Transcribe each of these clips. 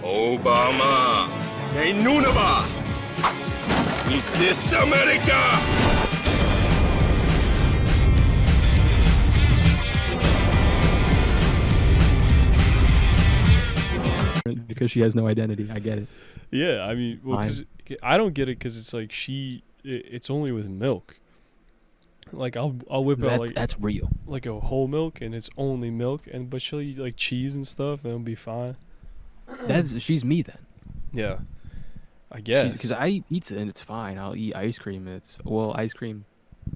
Obama, may Nunava, meet this America. Because she has no identity. I get it. Yeah, I mean, well, Fine. 'cause I don't get it because it's like it's only with milk. Like I'll whip out like That's real. like a whole milk and it's only milk, but she'll eat like cheese and stuff and it'll be fine. She's me then. Yeah, I guess. Because I eat pizza and it's fine. I'll eat ice cream and ice cream.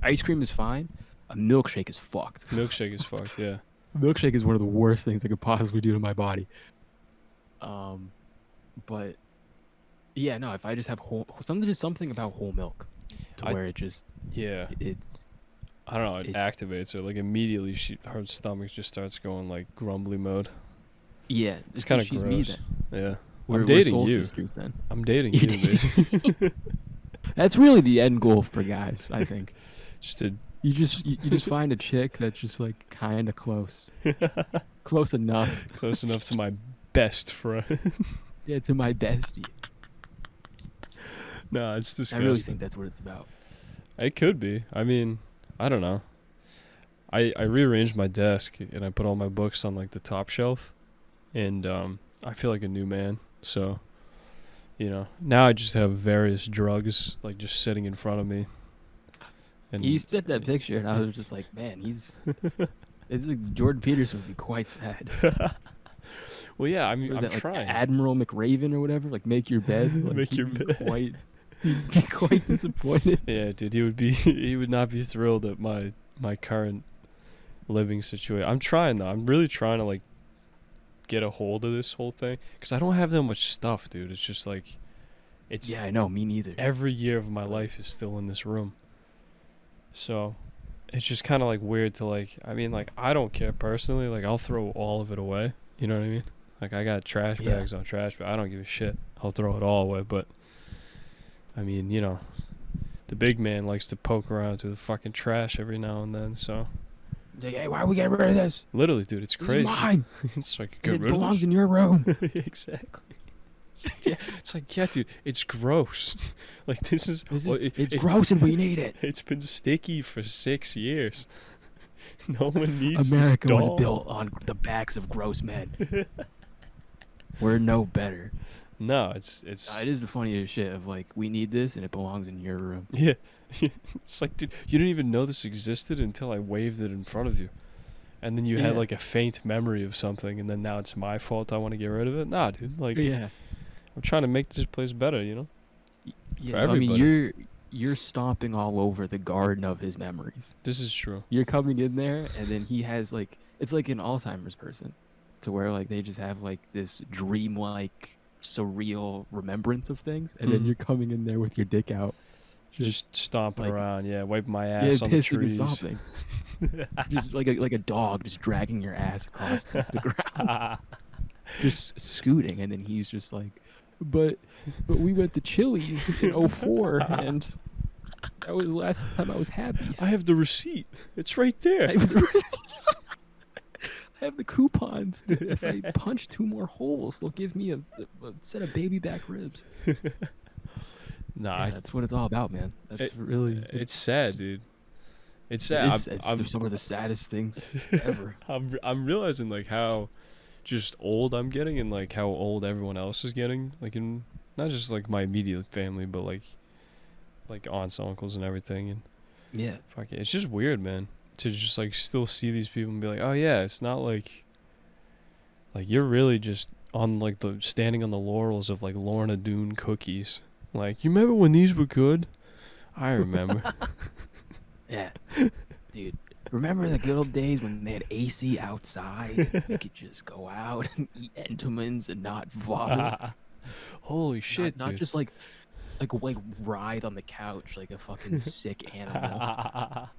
Ice cream is fine. A milkshake is fucked. Milkshake is fucked. Yeah. Milkshake is one of the worst things I could possibly do to my body. But yeah, no. If I just have something about whole milk, where it just it's. I don't know. It activates her like immediately. Her stomach just starts going like grumbly mode. Yeah, It's kind of she's gross. me then. Yeah. We're dating soul you. sisters then. I'm dating You're you, dating- basically. That's really the end goal for guys, I think. Just to You just find a chick that's just like kind of close, close enough. close enough to my best friend. Yeah, to my bestie. No, it's I disgusting. really think that's what it's about. It could be. I mean, I don't know. I rearranged my desk and I put all my books on like the top shelf, and I feel like a new man. So, now I just have various drugs like just sitting in front of me. And He sent that picture, and I was just like, man, it's like Jordan Peterson would be quite sad. well, yeah. I mean, What I'm is that, like trying. Admiral McRaven or whatever, like make your bed. Like, Make your he'd be bed. He'd be quite disappointed. Yeah, dude, he would not be thrilled at my current living situation. I'm trying though. I'm really trying to like get a hold of this whole thing because I don't have that much stuff, dude. It's just like Yeah, I know. Me neither. every year of my life is still in this room. So it's just kind of like weird to like, I mean, like I don't care personally. Like I'll throw all of it away. You know what I mean? Like I got trash Yeah. bags on trash, but I don't give a shit. I'll throw it all away. But I mean, the big man likes to poke around through the fucking trash every now and then. So Like, hey, why are we getting rid of this? literally, dude, it's This crazy. is mine. It's like, And get it rid of belongs this? in your room. Exactly. It's like, yeah, dude, it's gross. Like this is, It's gross and we need it. It's been sticky for 6 years. No one needs America this was doll. built on the backs of gross men. We're no better. No, it's It is the funniest shit of like, we need this and it belongs in your room. yeah. It's like, dude, you didn't even know this existed until I waved it in front of you, and then you had Yeah. like a faint memory of something, and then now it's my fault. I want to get rid of it. Nah, dude. Like, Yeah. I'm trying to make this place better. Yeah, I everybody. mean, you're stomping all over the garden of his memories. This is true. You're coming in there, and then he has like, it's like an Alzheimer's person, to where like they just have like this dreamlike, surreal remembrance of things, and then Mhm. you're coming in there with your dick out, Just stomping like- around, wiping my ass on the pissing and trees. stomping, just like a dog just dragging your ass across the ground, just scooting, and then he's just like, but we went to Chili's in '04, and that was the last time I was happy. I have the receipt. It's right there. I have the, I have the coupons. If I punch 2 more holes, they'll give me a set of baby back ribs. Nah, That's what it's all about, man. That's It- really. it's sad, dude. It's sad. It's some of the saddest things ever. I'm realizing like how just old I'm getting and like how old everyone else is getting. Like in not just like my immediate family, but like aunts, uncles, and everything. And Yeah. fuck it, it's just weird, man, to just like still see these people and be like, oh yeah, it's not like you're really just on like the standing on the laurels of like Lorna Doone cookies. Like, you remember when these were good? I remember. Yeah. Dude, remember the good old days when they had AC outside? You could just go out and eat Entenmann's and not vomit. Holy shit, not dude. just like writhe on the couch like a fucking sick animal.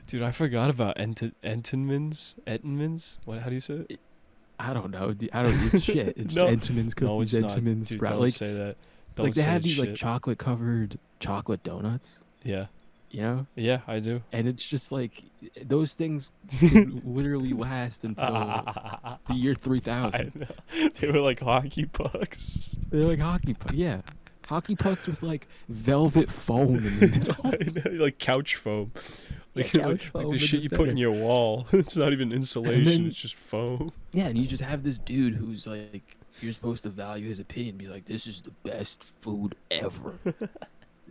Dude, I forgot about Entenmann's. How do you say it? I don't know. I don't. It's shit. It's No. Entenmann's cookies. No, it's not. Entenmann's Dude, sprout. don't Like, say that. Don't like they say have that these like shit. chocolate covered chocolate donuts. Yeah. you know? Yeah, I do. And it's just like those things could literally last until the year I 3000. know. They were like hockey pucks. They're like hockey pucks. Yeah. Hockey pucks with like velvet foam in the middle. I know, like couch foam. Yeah, Like, couch like foam the in shit the you put in center. your wall. It's not even insulation, then- it's just foam. Yeah, and you just have this dude who's like, you're supposed to value his opinion. Be like, this is the best food ever.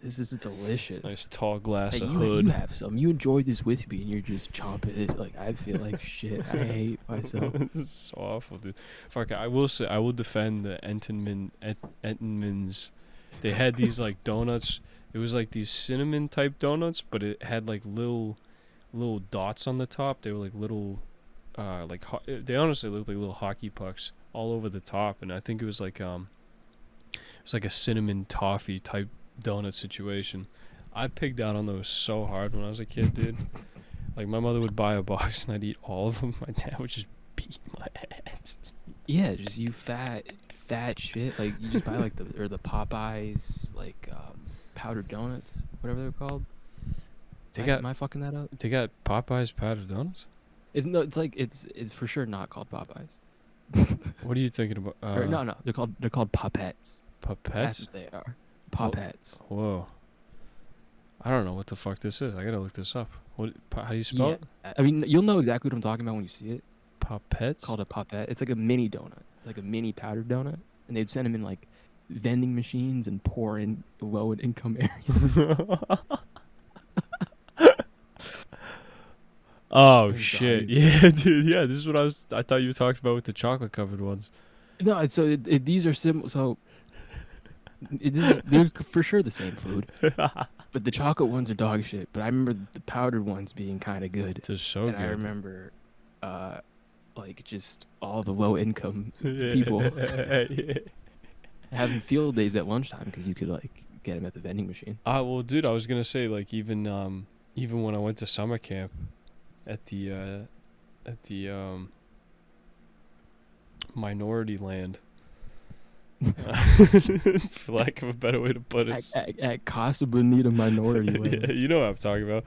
This is delicious. Nice tall glass Hey, of you hood. have some. You enjoy this with me, and you're just chomping it. Like I feel like shit. I hate myself. This is so awful, dude. Fuck, I will say, I will defend the Entenmann's. They had these like donuts. It was like these cinnamon type donuts, but it had like little dots on the top. They were like little, they honestly looked like little hockey pucks all over the top. And I think it was like a cinnamon toffee type donut situation. I pigged out on those so hard when I was a kid, dude. Like my mother would buy a box and I'd eat all of them. My dad would just beat my ass. Yeah, just you fat shit. Like you just buy like the Popeyes like powdered donuts, whatever they're called. Am I fucking that up? They got Popeyes powdered donuts. It's for sure not called Popeyes. What are you thinking about? Or, no, they're called Popettes. That's Puppets? what they are. Popettes. Whoa. I don't know what the fuck this is. I gotta look this up. How do you spell Yeah, it? I mean you'll know exactly what I'm talking about when you see it. Puppets? It's called a Popette. It's like a mini donut. It's like a mini powdered donut, and they'd send them in like vending machines and pour in low income areas. Oh I'm shit! dying. Yeah, dude. Yeah, this is what I thought you were talking about with the chocolate covered ones. No, these are similar. So they're for sure the same food, but the chocolate ones are dog shit. But I remember the powdered ones being kind of good. It's so And good. I remember, like just all the low income people having field days at lunchtime because you could like get them at the vending machine. Well, dude, I was gonna say like even when I went to summer camp at the minority land, for lack of a better way to put it. At Casa Bonita Minority Land. Yeah, you know what I'm talking about.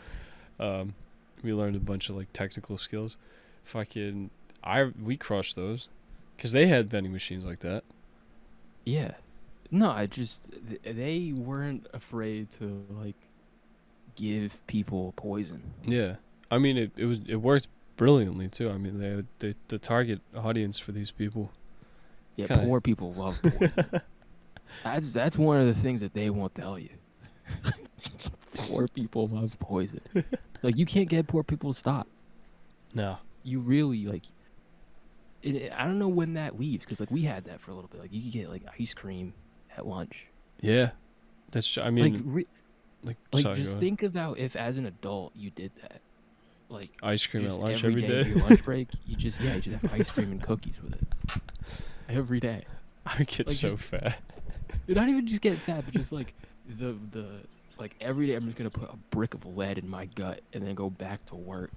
We learned a bunch of like technical skills. We crushed those because they had vending machines like that. Yeah. No, they weren't afraid to like give people poison. Yeah, I mean it worked brilliantly too. I mean they the target audience for these people. Yeah, Kinda- poor people love poison. That's one of the things that they won't tell you. Poor people love poison. Like you can't get poor people to stop. No. You really like. I don't know when that leaves because like we had that for a little bit. Like you could get like ice cream at lunch. Yeah, that's. I mean, Like sorry, just go ahead. think about if as an adult you did that. Like Ice cream just at lunch every every day. day. Your lunch break, you just have ice cream and cookies with it. Every day. I get like, so just- fat. You're not even just get fat, but just like the like every day I'm just gonna put a brick of lead in my gut and then go back to work.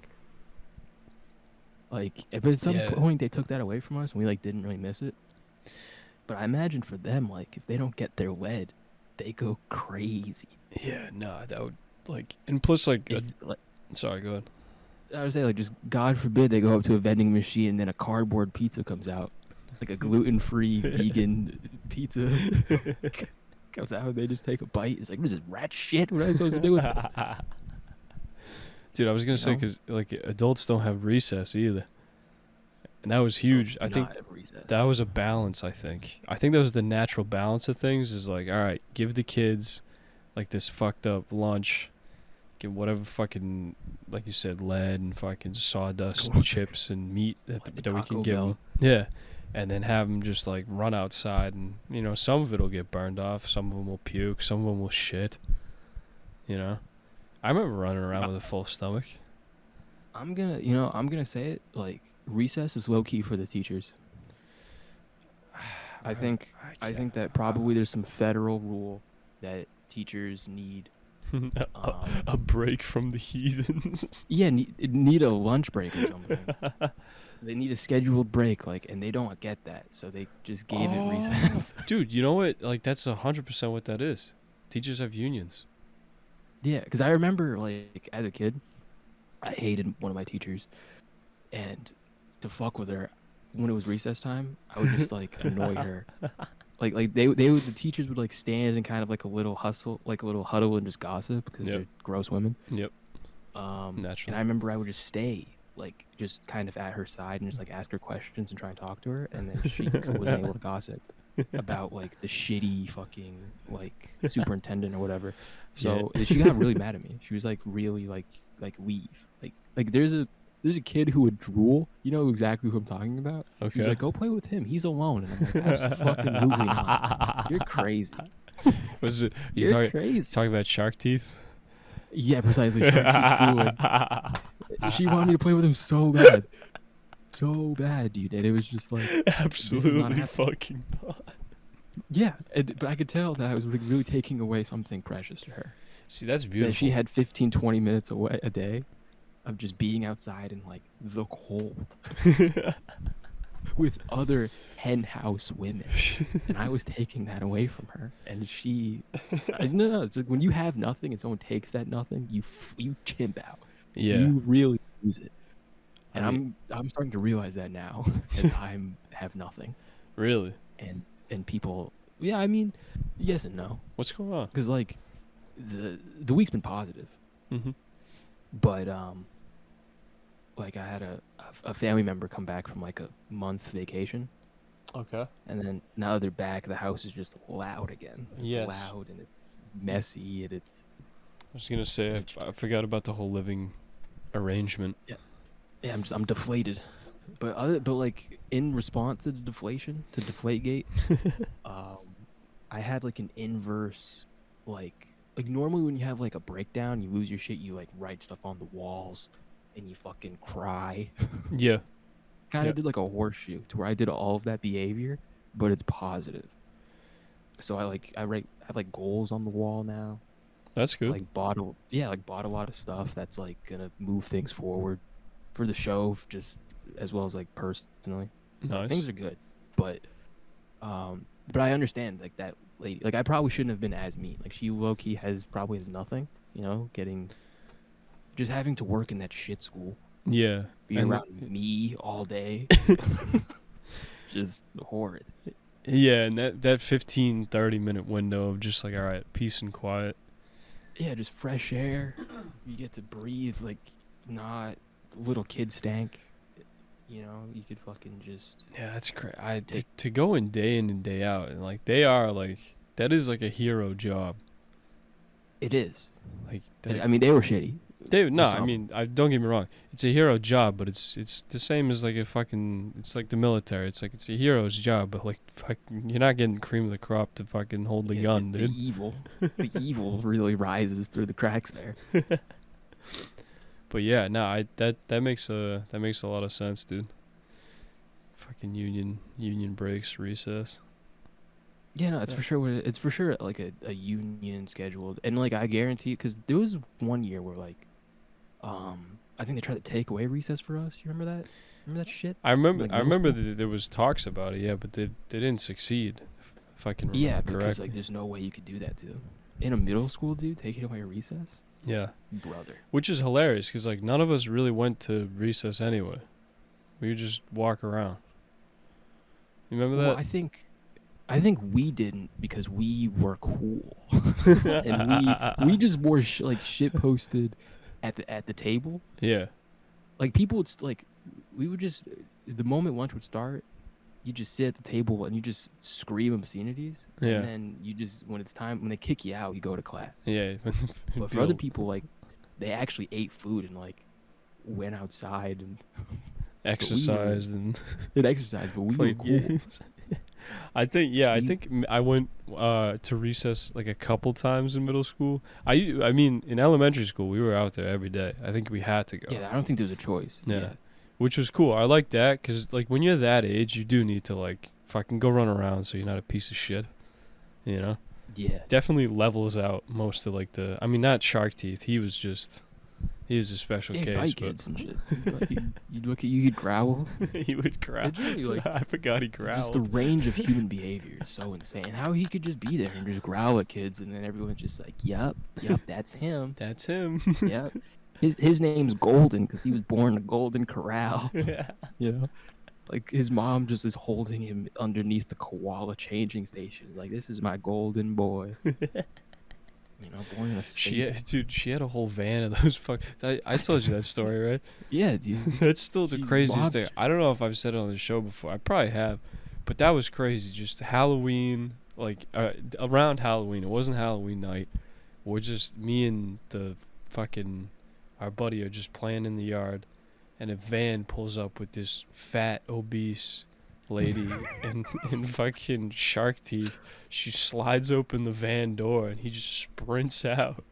Like, but at some Yeah. point they took that away from us and we like didn't really miss it. But I imagine for them, like if they don't get their lead, they go crazy. Yeah, no, that would like, and plus like, Like, sorry, go ahead. I would say like just God forbid they go up to a vending machine and then a cardboard pizza comes out, like a gluten-free vegan pizza comes out. They just take a bite. It's like, what is this, rat shit? What am I supposed to do with this? Dude, I was gonna say know? because like adults don't have recess either, and that was huge. I think that was a balance. I think that was the natural balance of things. Is like, all right, give the kids like this fucked up lunch, get whatever fucking, like you said, lead and fucking sawdust and chips and meat that Like that we Taco can give Bell. them. Yeah, and then have them just like run outside, and some of it'll get burned off, some of them will puke, some of them will shit. I remember running around with a full stomach. I'm gonna say it, like recess is low key for the teachers. I think that probably there's some federal rule that teachers need. A break from the heathens. Yeah, need a lunch break or something. They need a scheduled break, like, and they don't get that, so they just gave it recess. Dude, you know what? Like that's 100% what that is. Teachers have unions. Yeah, because I remember like as a kid, I hated one of my teachers, and to fuck with her when it was recess time, I would just like annoy her. Like the teachers would like stand in kind of like a little hustle, like a little huddle and just gossip because Yep. they're gross women. Yep. And Naturally. I remember I would just stay like just kind of at her side and just like ask her questions and try and talk to her, and then she wasn't able to gossip about like the shitty fucking like superintendent or whatever. So she got really mad at me. She was like really like leave. Like there's a kid who would drool. You know exactly who I'm talking about. She was Okay. like, go play with him. He's alone. And I'm like, absolutely not. You're crazy. Was it You're talking crazy. talking about shark teeth? Yeah, precisely. Shark keep drooling. She wanted me to play with him so bad. So bad, dude. And it was just like, Absolutely happening. fucking not. yeah. But I could tell that I was like, really taking away something precious to her. See, that's beautiful. That she had 15, 20 minutes away a day of just being outside in like the cold with other hen house women, and I was taking that away from her. And she, no, it's like when you have nothing and someone takes that nothing, you chimp out. Yeah. You really lose it. And I mean- I'm starting to realize that now that have nothing. Really? And people, yeah, I mean, yes and no, What's going on? because like the week's been positive, Mm-hmm. but like I had a family member come back from like a month vacation, Okay. and then now that they're back, the house is just loud again. It's Yes. loud and it's messy and it's I was gonna say I forgot about the whole living arrangement. yeah, I'm deflated. But like in response to the deflation, to Deflategate, I had like an inverse like normally when you have like a breakdown, you lose your shit, you like write stuff on the walls and you fucking cry. Yeah. Kind Yeah. of did like a horseshoe to where I did all of that behavior, but it's positive. So I have like goals on the wall now. That's good. Like bought a lot of stuff that's like gonna move things forward for the show, just as well as like personally. So Nice. things are good, but I understand like that lady. Like I probably shouldn't have been as mean. Like she low key probably has nothing, you know, just having to work in that shit school, Yeah. be And- around me all day, just horrid. Yeah, and that 15-30 minute window of just like, all right, peace and quiet. Yeah, just fresh air. You get to breathe like not little kid stank. You know, you could fucking just Yeah, that's crazy. To go in and day out, and like they are like that is like a hero job. it is. Like I mean, they were shitty. I some. mean, don't get me wrong. It's a hero job, but it's the same as like it's like the military. It's like it's a hero's job, but like fucking, you're not getting cream of the crop to fucking hold the Yeah, gun, the dude. the evil really rises through the cracks there. But yeah, no, that makes a lot of sense, dude. Fucking union breaks, recess. Yeah, no, it's for sure. It's for sure like a union scheduled, and like I guarantee, because there was one year where like, I think they tried to take away recess for us. You remember that? Remember that shit? I remember Like I middle remember school? that there was talks about it, yeah, but they didn't succeed. If I can remember Yeah, because correctly. like there's no way you could do that to in a middle school, dude. Taking away recess, Yeah. brother. Which is hilarious because like none of us really went to recess anyway. We would just walk around. You remember Well, that? I think we didn't because we were cool, and we just wore like shit posted at the table. Yeah. Like people would like we would just the moment lunch would start, you just sit at the table and you just scream obscenities. Yeah. And then you just when it's time when they kick you out, you go to class. Yeah. But for other people, like they actually ate food and like went outside and exercised and did exercise, but we were played cool. games. I think I went to recess like a couple times in middle school. I mean in elementary school we were out there every day. I think we had to go. Yeah, I don't think there was a choice. Yeah. Which was cool. I like that because like when you're that age, you do need to like fucking go run around so you're not a piece of shit. You know, Yeah. definitely levels out most of like I mean not Shark Teeth. He was just He was a special Yeah, case, bite but kids and shit. You'd look at you, he'd growl. he would growl. It's really like I forgot he just the growled. range of human behavior is so insane. How he could just be there and just growl at kids, and then everyone's just like, "Yep, that's him. That's him. Yep." His name's Golden because he was born in a golden corral. You know, like his mom just is holding him underneath the koala changing station. Like, this is my golden boy. You know, born in a stable. She had a whole van of those I told you that story, right? Yeah, dude. That's still the She craziest thing. monsters. I don't know if I've said it on the show before. I probably have, but that was crazy. Just Halloween, like around Halloween. It wasn't Halloween night. We're just me and our buddy are just playing in the yard, and a van pulls up with this fat, obese lady in fucking shark teeth. She slides open the van door, and he just sprints out,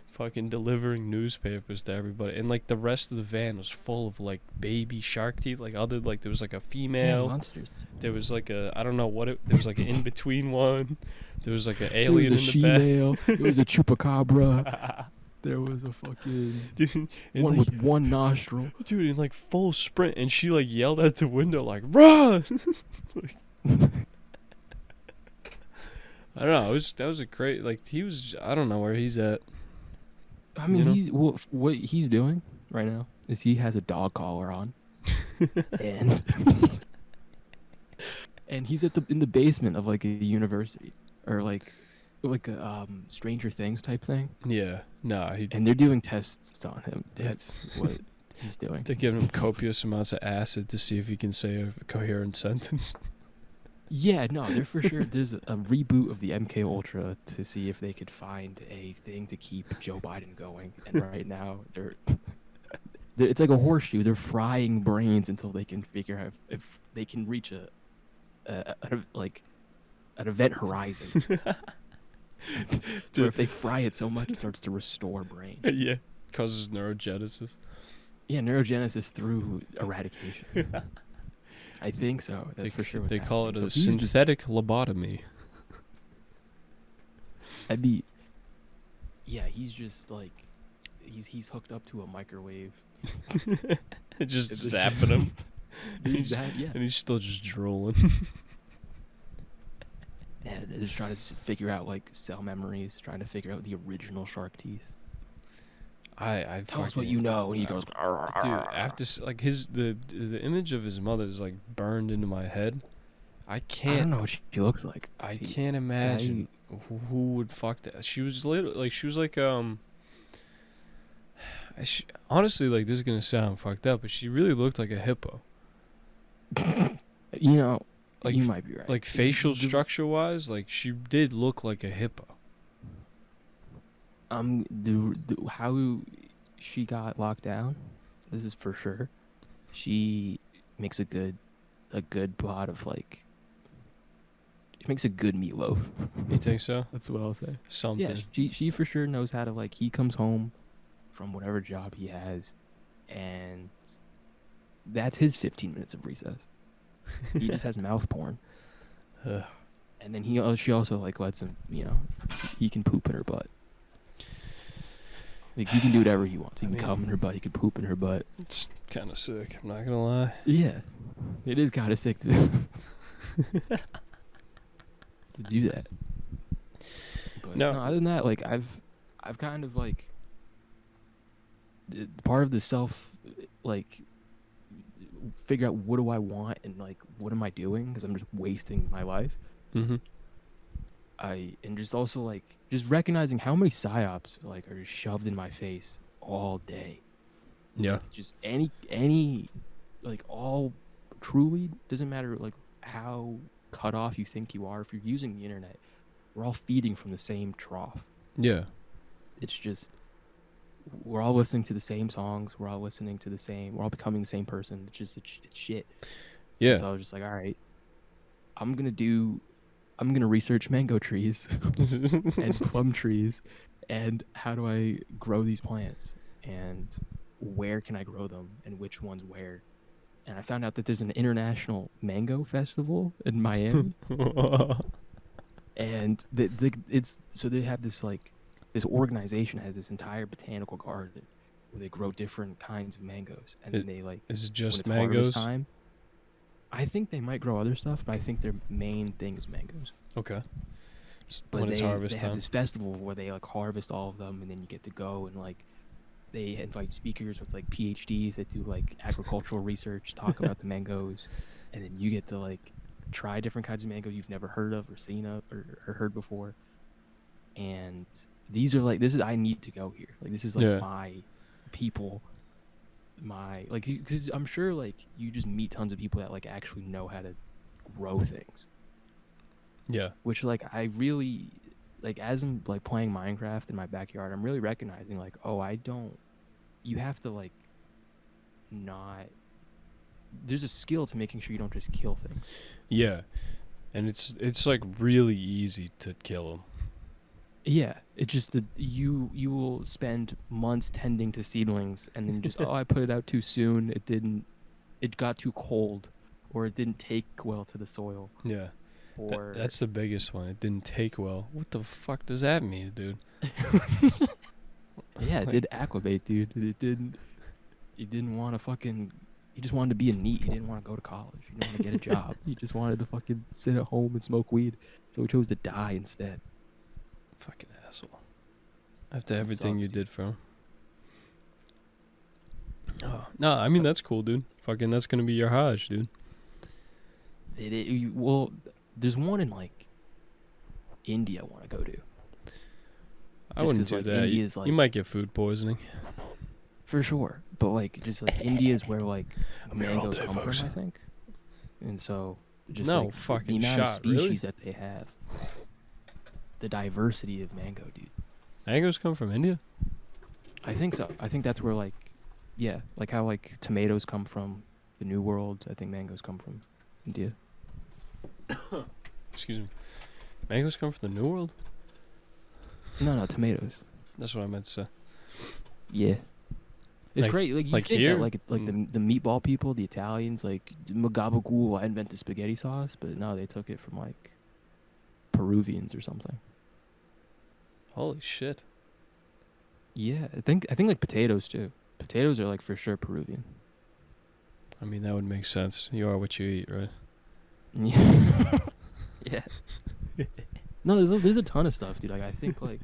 fucking delivering newspapers to everybody. And like the rest of the van was full of like baby shark teeth. Like there was like a Yeah, female. monsters. There was like I don't know what it. There was like an in between one. There was like an There was alien a in the back. she-male. There was a chupacabra. There was a fucking Dude, and one like, with one nostril. dude, in like full sprint, and she like yelled out the window like "run!" Like, I don't know. That was a great he was. I don't know where he's at. I mean, You know? what he's doing right now is he has a dog collar on, and and he's in the basement of like a university or like a Stranger Things type thing, Yeah, nah. and they're doing tests on him. That's- That's what he's doing. They're giving him copious amounts of acid to see if he can say a coherent sentence. Yeah, no, they're for sure. There's a reboot of the MK Ultra to see if they could find a thing to keep Joe Biden going. And right now, it's like a horseshoe. They're frying brains until they can figure out if they can reach an event horizon. Where if they fry it so much, it starts to restore brain. Yeah, causes neurogenesis. Yeah, neurogenesis through eradication. I think so. That's for sure. They call it a So he's just- synthetic lobotomy. He's just like, he's hooked up to a microwave. It just It's zapping him, Dude, yeah. and he's still just drooling. Yeah, they're just trying to figure out like cell memories, trying to figure out the original shark teeth. I Tell us what fucking- you know, and he goes, dude. After the image of his mother is like burned into my head. I I don't can't. know what she looks like. I can't imagine who would fuck that. She was honestly, like, this is gonna sound fucked up, but she really looked like a hippo. You know, Like, you might be right. Like facial structure wise, like she did look like a hippo. How she got locked down, this is for sure. She makes a good pot of like. She makes a good meatloaf. You think so? That's what I'll say. Something. Yeah, she for sure knows how to like. He comes home from whatever job he has, and that's his 15 minutes of recess. He just has mouth porn, Ugh. and then she also like lets him. You know, he can poop in her butt. Like he can do whatever he wants. He can come in her butt. He can poop in her butt. It's kind of sick. I'm not gonna lie. Yeah, it is kind of sick to do that. But No. other than that, like I've kind of like part of the self like figure out what do I want and like what am I doing because I'm just wasting my life. Mm-hmm. And just also like just recognizing how many psyops like are just shoved in my face all day. Yeah. Just any like all truly doesn't matter like how cut off you think you are if you're using the internet. We're all feeding from the same trough. Yeah. It's just we're all listening to the same songs. We're all listening to we're all becoming the same person. It's just it's shit. Yeah. So I was just like, all right, I'm gonna research mango trees and plum trees, and how do I grow these plants, and where can I grow them, and which ones where. And I found out that there's an international mango festival in Miami, and they have this like this organization has this entire botanical garden where they grow different kinds of mangoes, and It- then they like Is it when just it's harvest mangoes? time. I think they might grow other stuff, but I think their main thing is mangoes. Okay. But When it's they harvest have time. this festival where they like harvest all of them, and then you get to go and like they invite speakers with like PhDs that do like agricultural research, talk about the mangoes, and then you get to like try different kinds of mango you've never heard of or seen of or heard before. And these are like this is I need to go here. Like this is like Yeah. my people, my like because I'm sure like you just meet tons of people that like actually know how to grow things. Yeah. Which like I really like as I'm like playing Minecraft in my backyard, I'm really recognizing like, oh, I don't you have to like not there's a skill to making sure you don't just kill things. Yeah. And it's like really easy to kill them. Yeah, it's just that you will spend months tending to seedlings and then just I put it out too soon, it got too cold, or it didn't take well to the soil, Yeah. or That's the biggest one. It didn't take well. What the fuck does that mean, dude? yeah, it did acclimate, dude. It didn't want to fucking. He just wanted to be a NEET. He didn't want to go to college. He didn't want to get a job. He just wanted to fucking sit at home and smoke weed. So he chose to die instead. Fucking asshole. After That everything sucks, you dude. did for him. Oh, no, I mean that's cool, dude. Fucking that's gonna be your Hajj, dude. Well, there's one in like India I want to go to. I Just wouldn't 'cause, do like, that. You, India's, you like- might get food poisoning. For sure. But like just like India is where like I'm here all mangoes day, come folks. from, I think. And so just No like the fucking amount of shot, really? species that they have. The diversity of mango, dude. Mangoes come from India? I think so. I think that's where like yeah, like how like tomatoes come from the New World, I think mangoes come from India. Excuse me. Mangoes come from the New World? No, tomatoes. That's what I meant to say. Yeah. It's Like- great. Like you like think here? that like the meatball people, the Italians, like Magabagool, I invented spaghetti sauce, but no, they took it from like Peruvians or something. Holy shit. Yeah, I think like potatoes too. Potatoes are like for sure Peruvian. I mean, that would make sense. You are what you eat, right? Yeah. Yeah. No, there's a ton of stuff, dude. Like I think like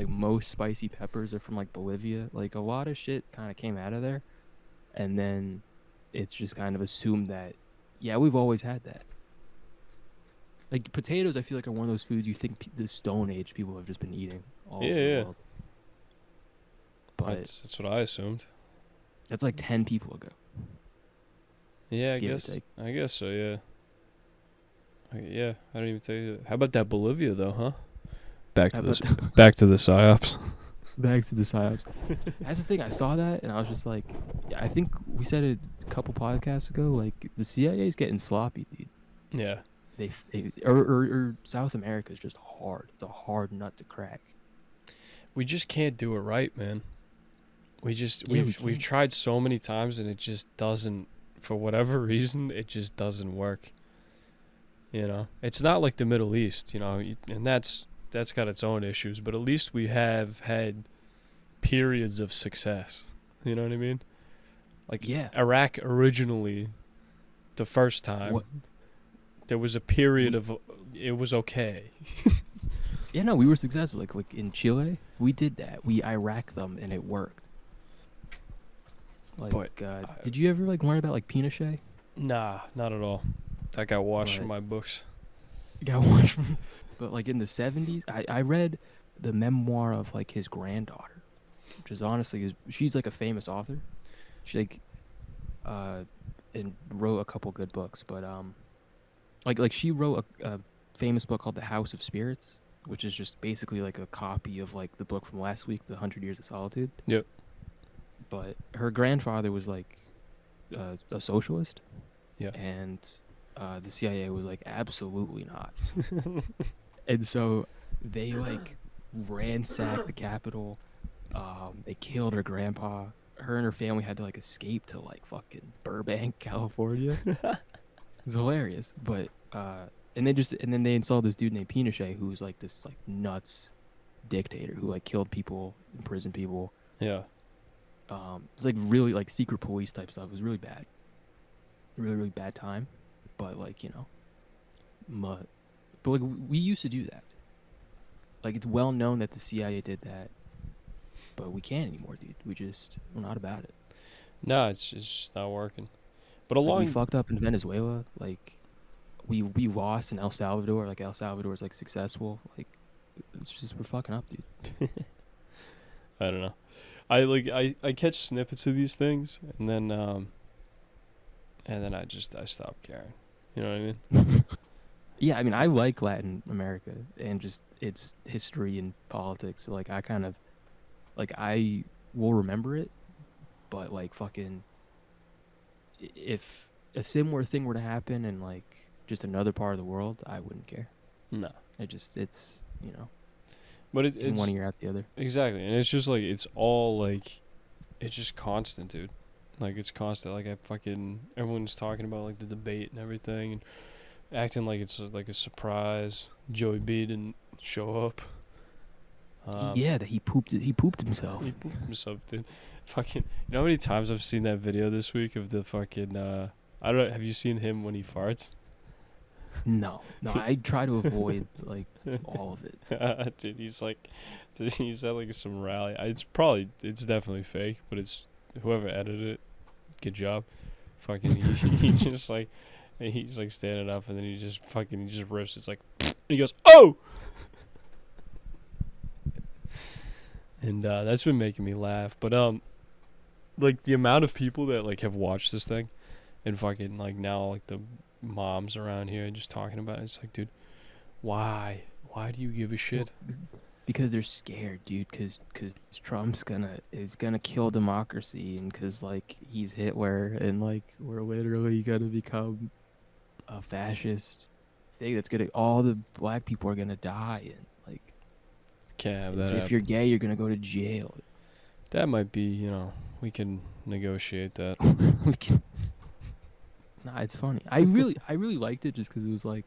most spicy peppers are from like Bolivia. Like a lot of shit kind of came out of there, and then it's just kind of assumed that yeah, we've always had that. Like potatoes, I feel like are one of those foods you think the Stone Age people have just been eating all over the Yeah. world. But That's what I assumed. that's like 10 people ago. Yeah, I Give or guess. take. I guess so. Yeah. Yeah, I didn't even tell you. How about that Bolivia though, huh? Back How to this. about Back to the psyops. Back to the psyops. That's the thing. I saw that and I was just like, yeah, I think we said it a couple podcasts ago. Like the CIA is getting sloppy, dude. Yeah. They or South America is just hard. It's a hard nut to crack. We just can't do it right, man. We just Yeah, we we've can't. tried so many times and it just doesn't, for whatever reason, it just doesn't work. You know, it's not like the Middle East, you know, and that's got its own issues, but at least we have had periods of success. You know what I mean? Like Yeah. Iraq originally, the first time, What- there was a period of it was okay. Yeah, no, we were successful. Like in Chile, we did that. We Iraq them and it worked. Like, But, did you ever like learn about like Pinochet? Nah, not at all. That got washed from But- my books. Got one from, but like in the 70s, I read the memoir of like his granddaughter, which is honestly she's like a famous author. She like and wrote a couple good books, but like she wrote a famous book called The House of Spirits, which is just basically like a copy of like the book from last week, The 100 Years of Solitude. Yep. But her grandfather was like a socialist. Yeah. And the CIA was like, absolutely not. And so they like ransacked the Capitol. They killed her grandpa. Her and her family had to like escape to like fucking Burbank, California. It's hilarious. But and then they installed this dude named Pinochet, who was like this like nuts dictator who like killed people, imprisoned people. Yeah. It's like really like secret police type stuff. It was really bad, really really bad time. But like but like we used to do that. Like it's well known that the CIA did that, but we can't anymore, dude. We're not about it. No, it's just not working. But Like we along, fucked up in Venezuela. Like we lost in El Salvador. Like El Salvador is like successful. Like it's just we're fucking up, dude. I don't know. I catch snippets of these things, and then I stop caring. You know what I mean? Yeah, I mean I like Latin America and just its history and politics. So like I kind of like I will remember it, but like fucking if a similar thing were to happen in like just another part of the world, I wouldn't care. No. It's But in it's one ear out the other. exactly, and it's just like it's all like, it's just constant, dude. Like it's constant. Like everyone's talking about like the debate and everything, and acting like it's like a surprise. Joey B didn't show up. Yeah, that he pooped himself. He pooped himself, dude. Fucking, you know how many times I've seen that video this week of the fucking I don't know, have you seen him when he farts? No, I try to avoid like all of it. Dude, he's at like some rally. It's definitely fake, but it's whoever edited it, good job. Fucking he just like, he's like standing up, and then he just rips. It's like, and he goes, oh. And that's been making me laugh. But like the amount of people that like have watched this thing, and fucking like now like the moms around here just talking about it. It's like, dude, why do you give a shit? Because they're scared, dude. Because Trump's is gonna kill democracy, and because like he's Hitler, and like we're literally gonna become a fascist thing that's gonna all the black people are gonna die, and like Can't have that if you're gay, you're gonna go to jail. That might be, we can negotiate that. Nah, it's funny. I really liked it just because it was like,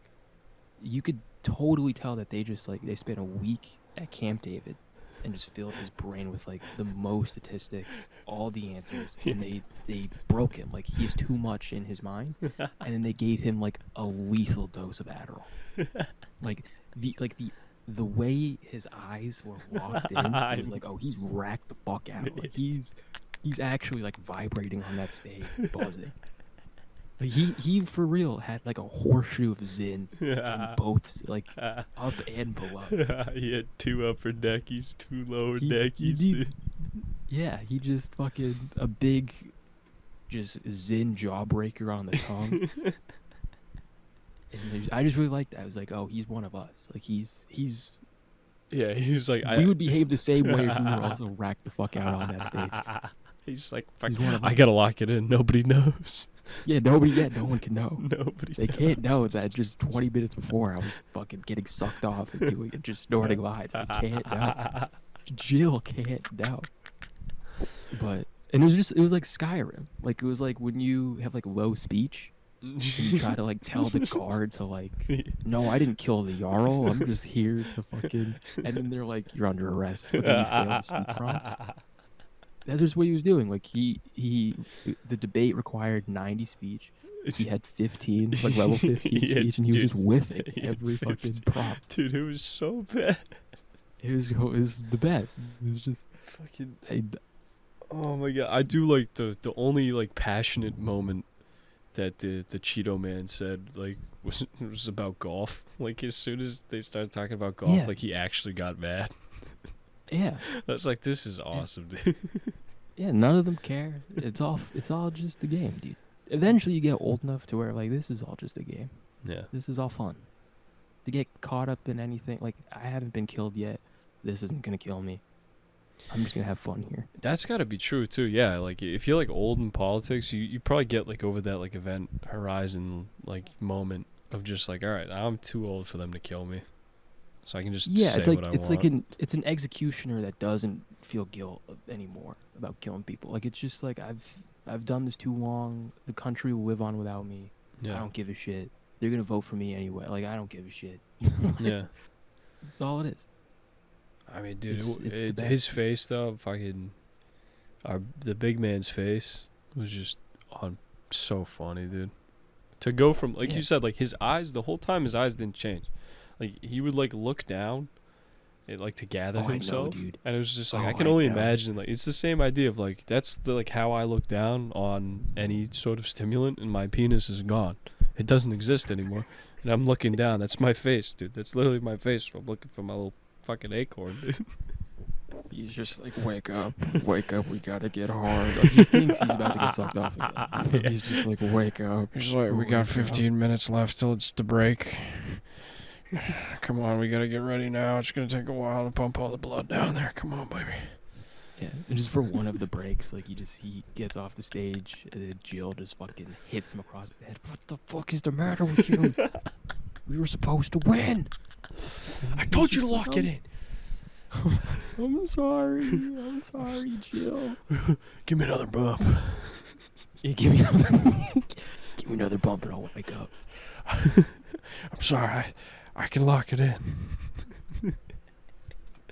you could totally tell that they just like they spent a week at Camp David and just filled his brain with like the most statistics, all the answers, and they broke him. Like he has too much in his mind, and then they gave him like a lethal dose of Adderall. Like the way his eyes were locked in, it was like, oh, he's racked the fuck out. Like he's actually like vibrating on that stage, buzzing. Like he for real had like a horseshoe of Zin in both like up and below. He had 2 upper deckies, 2 lower deckies. Yeah, he just fucking a big just Zin jawbreaker on the tongue. And I just really liked that. I was like, oh, he's one of us. Like he's Yeah, he was like, we would behave the same way if we were also racked the fuck out on that stage. He's like, fuck, I gotta lock it in. Nobody knows. Yeah, no one can know. They knows. can't know that just 20 minutes before I was fucking getting sucked off and doing it, just snorting lines. They can't know. Jill can't know. But and it was like Skyrim. Like it was like when you have like low speech and you try to like tell the guard to like, no, I didn't kill the Jarl. I'm just here to fucking. And then they're like, you're under arrest. But then you fail the speech prompt. That's just what he was doing. Like the debate required 90 speech. He had 15, like level 15 speech, and he was just whiffing every fucking prompt. Dude, it was so bad. It was the best. It was just fucking. Oh my god, I do like the only like passionate moment that the Cheeto Man said like was about golf. Like as soon as they started talking about golf, like he actually got mad. Yeah. I was like, this is awesome, dude. Yeah, none of them care. It's all just a game, dude. Eventually you get old enough to where like this is all just a game. Yeah. This is all fun. To get caught up in anything, like I haven't been killed yet. This isn't gonna kill me. I'm just gonna have fun here. That's gotta be true too. Yeah, like if you're like old in politics, you probably get like over that like event horizon like moment of just like, all right, I'm too old for them to kill me, so I can just say it's like what I it's want. like it's an executioner that doesn't feel guilt anymore about killing people. Like it's just like I've done this too long. The country will live on without me. Yeah. I don't give a shit. They're gonna vote for me anyway. Like I don't give a shit. Yeah. That's all it is. I mean, dude, It's his face though, fucking the big man's face was just on so funny, dude. To go from like you said, like his eyes the whole time, his eyes didn't change. Like he would like look down, and like to gather himself, I know, dude. and it was just like I Oh, can I only know. imagine. Like it's the same idea of like that's the like how I look down on any sort of stimulant, and my penis is gone. It doesn't exist anymore, and I'm looking down. That's my face, dude. That's literally my face. I'm looking for my little fucking acorn, dude. He's just like, wake up, we gotta get hard. Like, he thinks he's about to get sucked off again. He's just like, wake up. He's like, we got 15 minutes left till it's the break. Come on, we gotta get ready now. It's gonna take a while to pump all the blood down there. Come on, baby. Yeah, and just for one of the breaks, like he gets off the stage, and then Jill just fucking hits him across the head. What the fuck is the matter with you? We were supposed to win. I told you to lock it in. I'm sorry, Jill. Give me another bump. Yeah, give me another bump, and I'll wake up. I'm sorry. I can lock it in.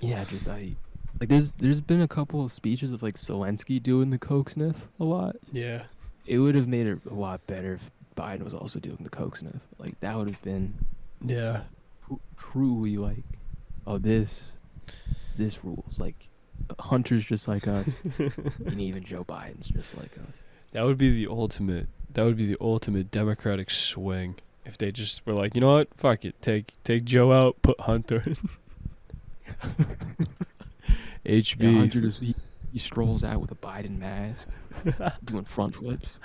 Yeah, just there's been a couple of speeches of like Zelensky doing the coke sniff a lot. Yeah. It would have made it a lot better if Biden was also doing the coke sniff. Like that would have been Yeah. truly like, oh this rules. Like Hunter's just like us, and even Joe Biden's just like us. That would be the ultimate. That would be the ultimate Democratic swing if they just were like, you know what? Fuck it. Take Joe out. Put Hunter in. HB. Yeah, Hunter just he strolls out with a Biden mask, doing front flips,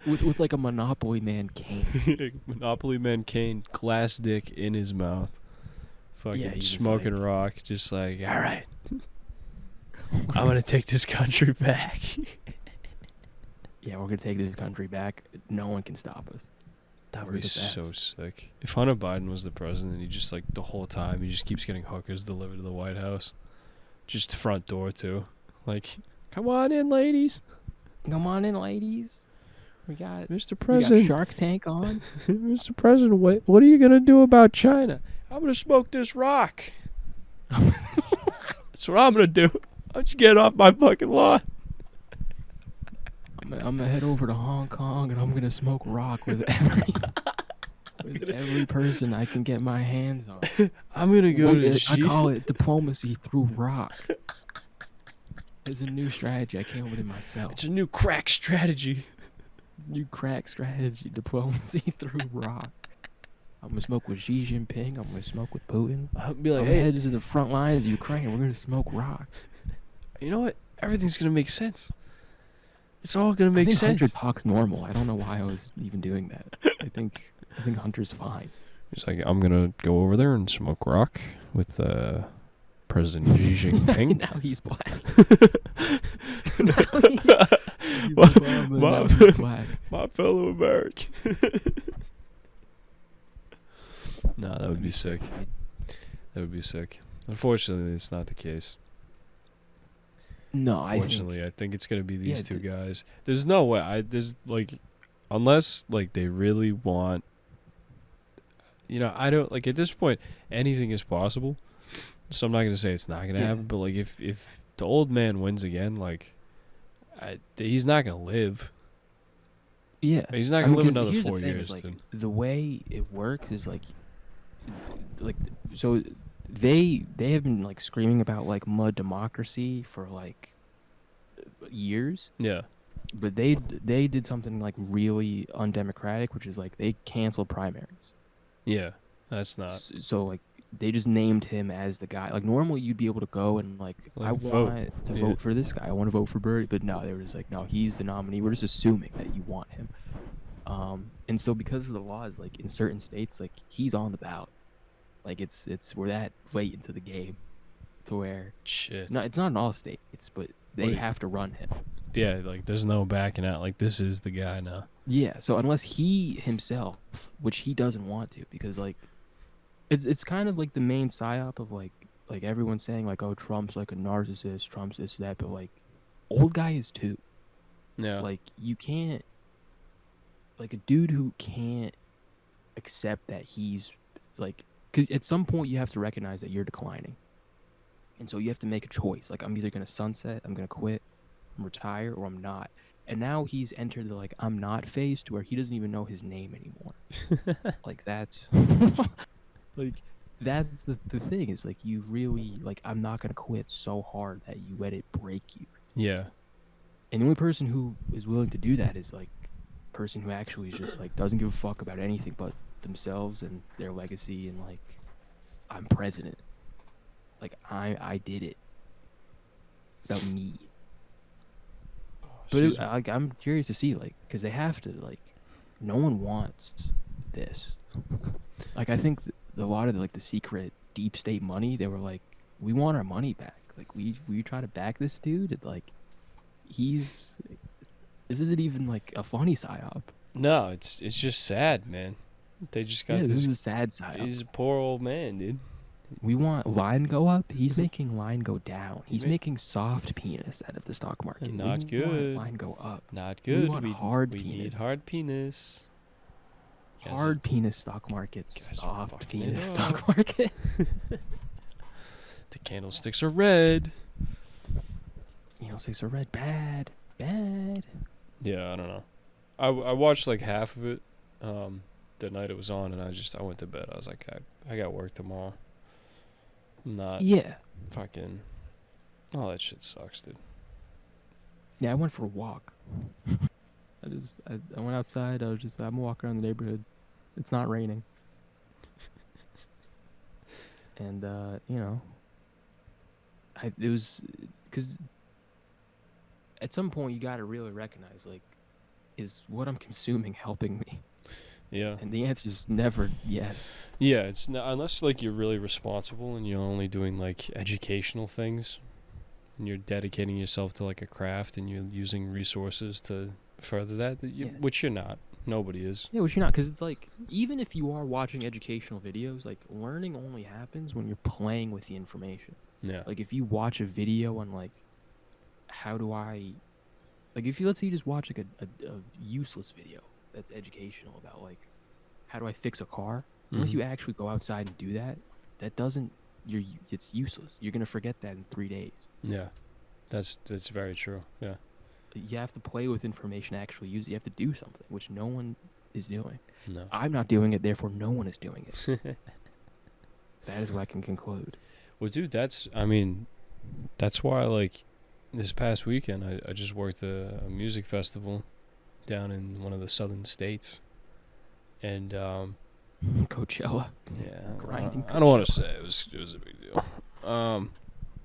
with like a Monopoly Man cane. Monopoly Man cane, glass dick in his mouth. Fucking he's just smoking like- rock, just like, all right, I'm gonna take this country back. Yeah, we're gonna take this country back. No one can stop us. That We're would be the so best. sick. If Hunter Biden was the president, he just like the whole time he just keeps getting hookers delivered to the White House, just front door too. Like, come on in, ladies. Come on in, ladies. We got Mr. we got President, Shark Tank on. Mr. President, what are you gonna do about China? I'm gonna smoke this rock. That's what I'm gonna do. Why don't you get off my fucking lawn? I'm gonna head over to Hong Kong and I'm gonna smoke rock with every person I can get my hands on. I'm gonna go to I call it diplomacy through rock. It's a new strategy. I came up with it myself. It's a new crack strategy. New crack strategy, diplomacy through rock. I'm gonna smoke with Xi Jinping. I'm gonna smoke with Putin. I'll be I'm like, gonna hey, head to the front lines of Ukraine. We're gonna smoke rock. you know what? Everything's gonna make sense. It's all gonna make I think sense. Hunter talks normal. I don't know why I was even doing that. I think Hunter's fine. He's like, I'm gonna go over there and smoke rock with President Xi Jinping. Now he's black. He's Obama, now he's black. My fellow American. Nah, that would be sick. That would be sick. Unfortunately, it's not the case. No, Unfortunately, I think it's gonna be these Yeah, two guys. There's no way. There's like, unless like they really want. You know, I don't like at this point. Anything is possible. So I'm not gonna say it's not gonna Yeah. happen. But like, if the old man wins again, like, he's not gonna live. Yeah, He's not gonna live 'cause another here's the 4 thing, years. is, like, dude. the way it works is like so they have been like screaming about like mud democracy for like years, Yeah. but they did something like really undemocratic, which is like they canceled primaries. Yeah. That's not. So like they just named him as the guy. Like normally you'd be able to go and like I vote. want to Yeah. vote for this guy. I want to vote for Bertie, but no, they were just like, no, he's the nominee. We're just assuming that you want him. And so because of the laws, like in certain states, like he's on the ballot. Like it's we're that late into the game, to where Shit. no, it's not in all states, but they Wait. have to run him. Yeah. Like, there's no backing out. Like, this is the guy now. Yeah. So unless he himself, which he doesn't want to, because like it's kind of like the main psyop of like everyone's saying like, oh, Trump's like a narcissist, Trump's this that, but like old guy is too. Yeah. Like you can't, like a dude who can't accept that he's like, because at some point you have to recognize that you're declining, and so you have to make a choice. Like I'm either gonna sunset, I'm gonna quit, retire or I'm not. And now he's entered the like I'm not phase to where he doesn't even know his name anymore. Like that's like that's the thing is like you really like I'm not gonna quit so hard that you let it break you. Yeah. And the only person who is willing to do that is like person who actually is just like doesn't give a fuck about anything but themselves and their legacy and like I'm president. Like I did it. It's about me. But like I'm curious to see like because they have to like no one wants this. Like I think a lot of the, like the secret deep state money they were like we want our money back. Like we try to back this dude and like this isn't even like a funny psyop. No, it's just sad, man. They just got This this. is a sad psyop. He's a poor old man, dude. We want line go up. He's making line go down. He's making soft penis out of the stock market. Not We good. want line go up. Not good. We want hard we penis. need hard penis. Hard penis stock market. guys are Soft fucking penis it stock market. The candlesticks are red. You know, six are red. Bad. Yeah, I don't know. I watched like half of it the night it was on, and I went to bed. I was like, I got work tomorrow. I'm not Yeah. fucking. Oh, that shit sucks, dude. Yeah, I went for a walk. I went outside. I'm walking around the neighborhood. It's not raining. And, you know, it was, because at some point you got to really recognize, like, is what I'm consuming helping me? Yeah. And the answer is never yes. Yeah, it's not, unless like you're really responsible and you're only doing like educational things, and you're dedicating yourself to like a craft and you're using resources to further that, which you're not. Nobody is. Yeah, which you're not, because it's like, even if you are watching educational videos, like, learning only happens when you're playing with the information. Yeah. Like, if you watch a video on, like, if you, let's say you just watch, like, a useless video that's educational about, like, how do I fix a car? Unless you actually go outside and do that, it's useless. You're going to forget that in 3 days. Yeah. That's very true. Yeah. You have to play with information, actually use it. You have to do something, which no one is doing. No. I'm not doing it, therefore no one is doing it. That is what I can conclude. Well, dude, that's why, like, this past weekend, I just worked a music festival down in one of the southern states. And, Coachella. yeah, Grinding I don't want to say it was a big deal.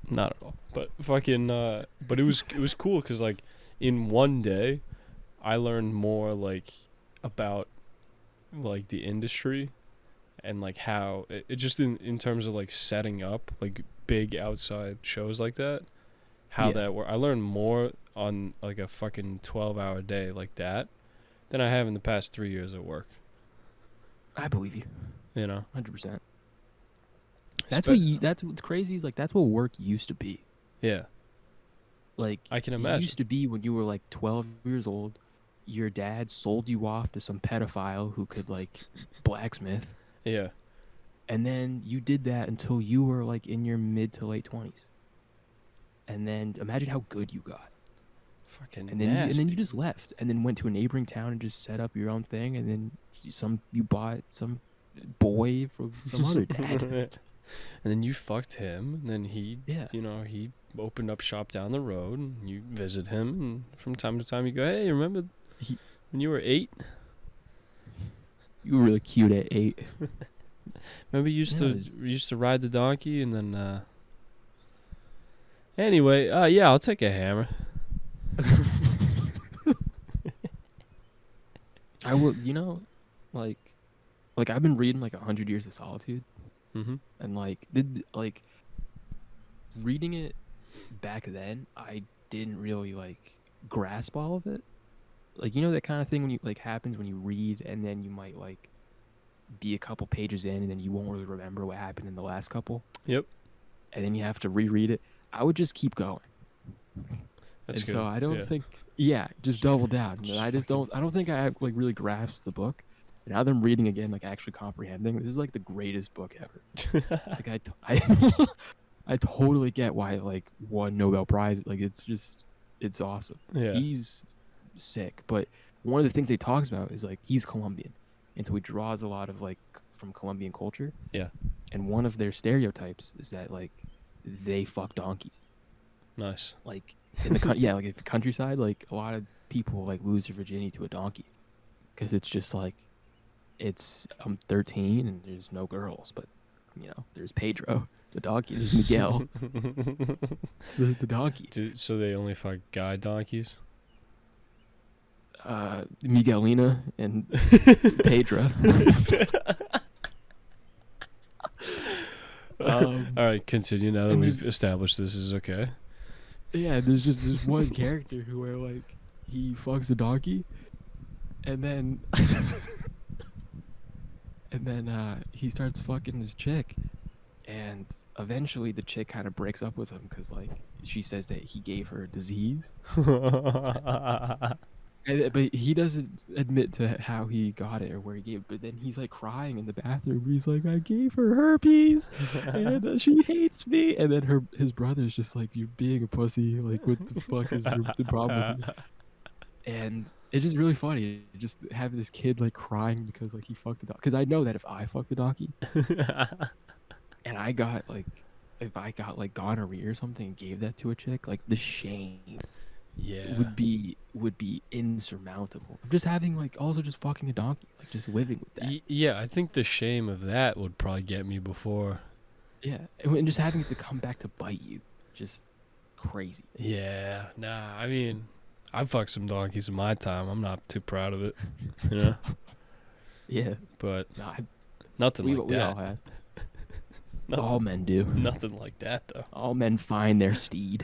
Not at all. But fucking, but it was cool because, like, in one day, I learned more, like, about, like, the industry and, like, how it just in terms of, like, setting up, like, big outside shows like that, how that works. I learned more on, like, a fucking 12-hour day like that than I have in the past 3 years of work. I believe you. You know? 100%. That's what's crazy is, like, that's what work used to be. Yeah. Like, I can imagine. It used to be when you were, like, 12 years old, your dad sold you off to some pedophile who could, like, blacksmith. Yeah. And then you did that until you were, like, in your mid to late 20s. And then imagine how good you got. Fucking And then nasty. you just left and then went to a neighboring town and just set up your own thing. And then you bought some boy from some other dad. And then you fucked him. And then he opened up shop down the road. And you visit him. And from time to time you go, hey, remember when you were 8? You were really cute at 8. Remember you used to ride the donkey and then anyway, yeah, I'll take a hammer. I will, like I've been reading like 100 Years of Solitude, and like reading it back then, I didn't really like grasp all of it. Like, that kind of thing when you like happens when you read and then you might like be a couple pages in and then you won't really remember what happened in the last couple. Yep. And then you have to reread it. I would just keep going. That's good. So I don't think, just double down. I don't think I like really grasped the book. And now that I'm reading again, like actually comprehending, this is like the greatest book ever. Like I totally get why it like won Nobel Prize. Like it's just it's awesome. Yeah. He's sick, but one of the things he talks about is like he's Colombian, and so he draws a lot of like from Colombian culture. Yeah. And one of their stereotypes is that like they fuck donkeys. Nice. Like in the yeah, like in the countryside, like a lot of people like lose their virginity to a donkey because it's just like I'm 13 and there's no girls, but you know there's Pedro the donkey, there's Miguel the donkey, So they only fuck guy donkeys? Miguelina and Pedro. All right, continue now that and we've established this is okay. Yeah, there's just this one character who where like he fucks a donkey, and then he starts fucking this chick, and eventually the chick kind of breaks up with him because like she says that he gave her a disease. But he doesn't admit to how he got it or where he gave it. But then he's like crying in the bathroom. He's like, I gave her herpes, and she hates me. And then his brother's just like, you're being a pussy. Like, what the fuck is the problem with you? And it's just really funny. Just having this kid like crying because like he fucked the dog. Because I know that if I fucked the donkey, and I got like, if I got like gonorrhea or something and gave that to a chick, like the shame. Yeah. would be insurmountable. Just having like also just fucking a donkey, like just living with that. Yeah, I think the shame of that would probably get me before. Yeah, and just having it to come back to bite you, just crazy. Yeah, nah, I mean, I fucked some donkeys in my time. I'm not too proud of it, you know? Yeah, But nah, nothing like we that. all have. Nothing, All men do. nothing like that, though. All men find their steed.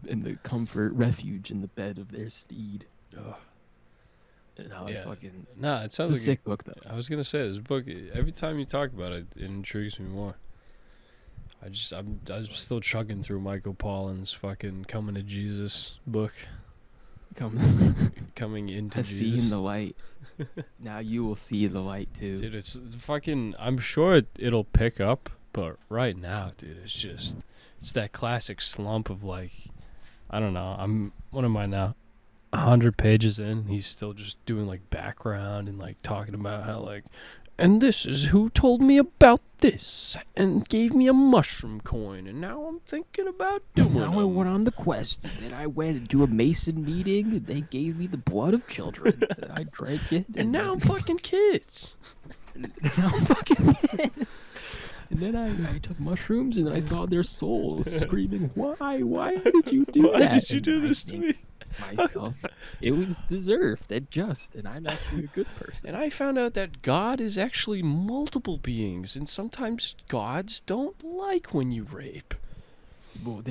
In the comfort refuge in the bed of their steed. Ugh. No, it's Yeah. fucking. Nah, it It's sounds a like sick book though. I was gonna say this book. Every time you talk about it, it intrigues me more. I'm still chugging through Michael Pollan's fucking Coming to Jesus book. Coming into Has Jesus. seen the light. Now you will see the light too. Dude, it's fucking. I'm sure it'll pick up, but right now, dude, it's that classic slump of like, I don't know. What am I now? 100 pages in, he's still just doing like background and like talking about how like, and this is who told me about this and gave me a mushroom coin, and now I'm thinking about doing Now I them. went on the quest, and then I went to a Mason meeting, and they gave me the blood of children. And I drank it, And now I'm fucking kids. now I'm fucking kids. And then I took mushrooms, and then I saw their souls screaming, "Why? Why did you do Why that? did you And do I this to think me? Myself, it was deserved and just, and I'm actually a good person." And I found out that God is actually multiple beings, and sometimes gods don't like when you rape. Well,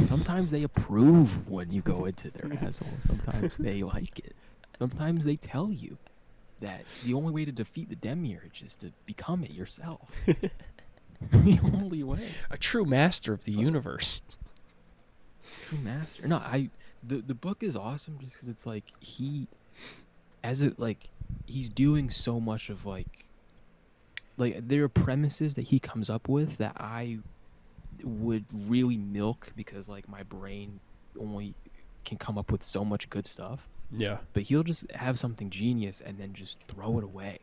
sometimes they approve when you go into their asshole. Sometimes they like it. Sometimes they tell you that the only way to defeat the demiurge is to become it yourself. The only way. A true master of the universe. True master. No, the book is awesome just because it's like he's doing so much of like there are premises that he comes up with that I would really milk because like my brain only can come up with so much good stuff. Yeah. But he'll just have something genius and then just throw it away.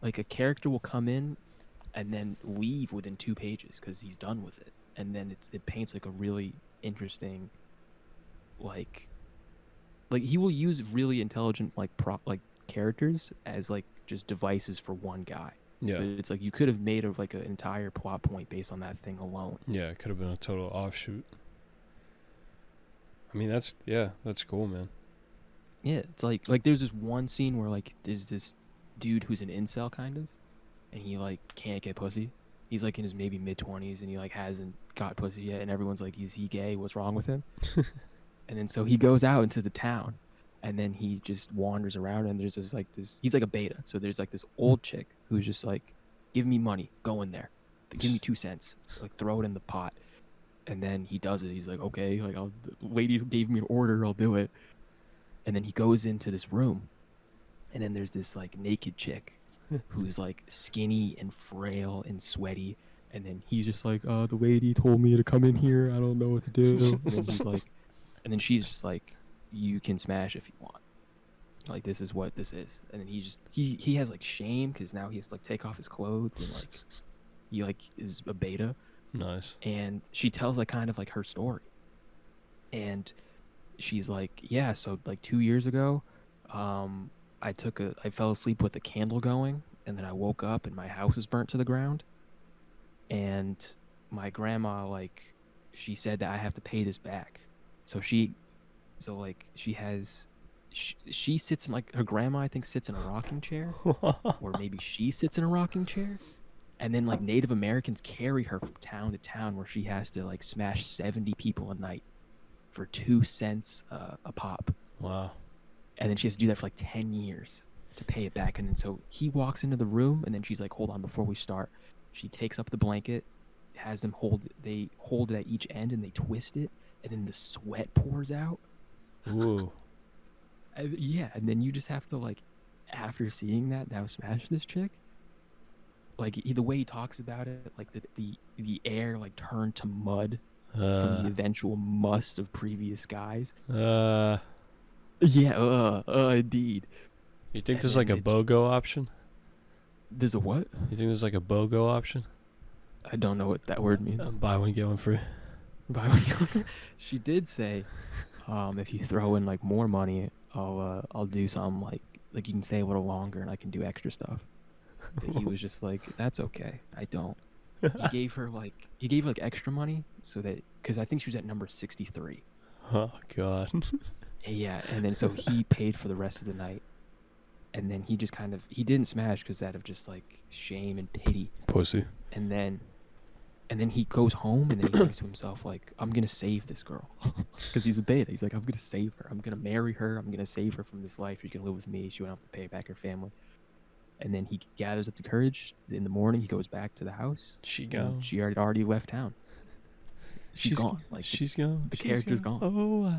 Like a character will come in and then leave within 2 pages because he's done with it, and then it paints like a really interesting like he will use really intelligent like characters as like just devices for one guy. Yeah. But it's like you could have made like an entire plot point based on that thing alone. Yeah, it could have been a total offshoot. I mean, that's cool, man. Yeah, it's like there's this one scene where like there's this dude who's an incel kind of, and he like can't get pussy. He's like in his maybe mid-20s and he like hasn't got pussy yet, and everyone's like, is he gay? What's wrong with him? And then so he goes out into the town, and then he just wanders around, and there's this he's like a beta, so there's like this old chick who's just like, give me money, go in there, give me 2 cents, like throw it in the pot. And then he does it. He's like, okay, like the lady gave me an order, I'll do it. And then he goes into this room, and then there's this like naked chick who's like skinny and frail and sweaty, And then he's just like, the lady told me to come in here. I don't know what to do. And then he's like, and then she's just like, you can smash if you want. Like, this is what this is. And then he has like shame because now he has to like take off his clothes and like he like is a beta. Nice. And she tells like kind of like her story. And she's like, yeah, so like 2 years ago, I fell asleep with a candle going, and then I woke up and my house was burnt to the ground. And my grandma, like, she said that I have to pay this back. She sits in like, her grandma I think sits in a rocking chair, or maybe she sits in a rocking chair. And then like Native Americans carry her from town to town where she has to like smash 70 people a night for 2 cents a pop. Wow. And then she has to do that for like 10 years to pay it back. And then so he walks into the room, and then she's like, hold on, before we start. She takes up the blanket, has them they hold it at each end, and they twist it, and then the sweat pours out. Ooh. Yeah, and then you just have to like, after seeing that, now smash this chick. Like the way he talks about it, like the air like turned to mud from the eventual must of previous guys. Yeah, indeed. You think there's like a BOGO option? There's a what? You think there's like a BOGO option? I don't know what that word means. Buy one, get one free. Buy one, get one free. She did say, if you throw in like more money, I'll do something like you can stay a little longer and I can do extra stuff. But he was just like, that's okay. I don't. He gave her like extra money so that, because I think she was at number 63. Oh God. Yeah, and then so he paid for the rest of the night, and then he just he didn't smash because out of just like shame and pity. Pussy. And then he goes home, and then he thinks to himself like, I'm gonna save this girl, because he's a beta. He's like, I'm gonna save her. I'm gonna marry her. I'm gonna save her from this life. She can live with me. She won't have to pay back her family. And then he gathers up the courage. In the morning, he goes back to the house. She gone. She already left town. She's gone. Like she's gone. The character's gone. Oh.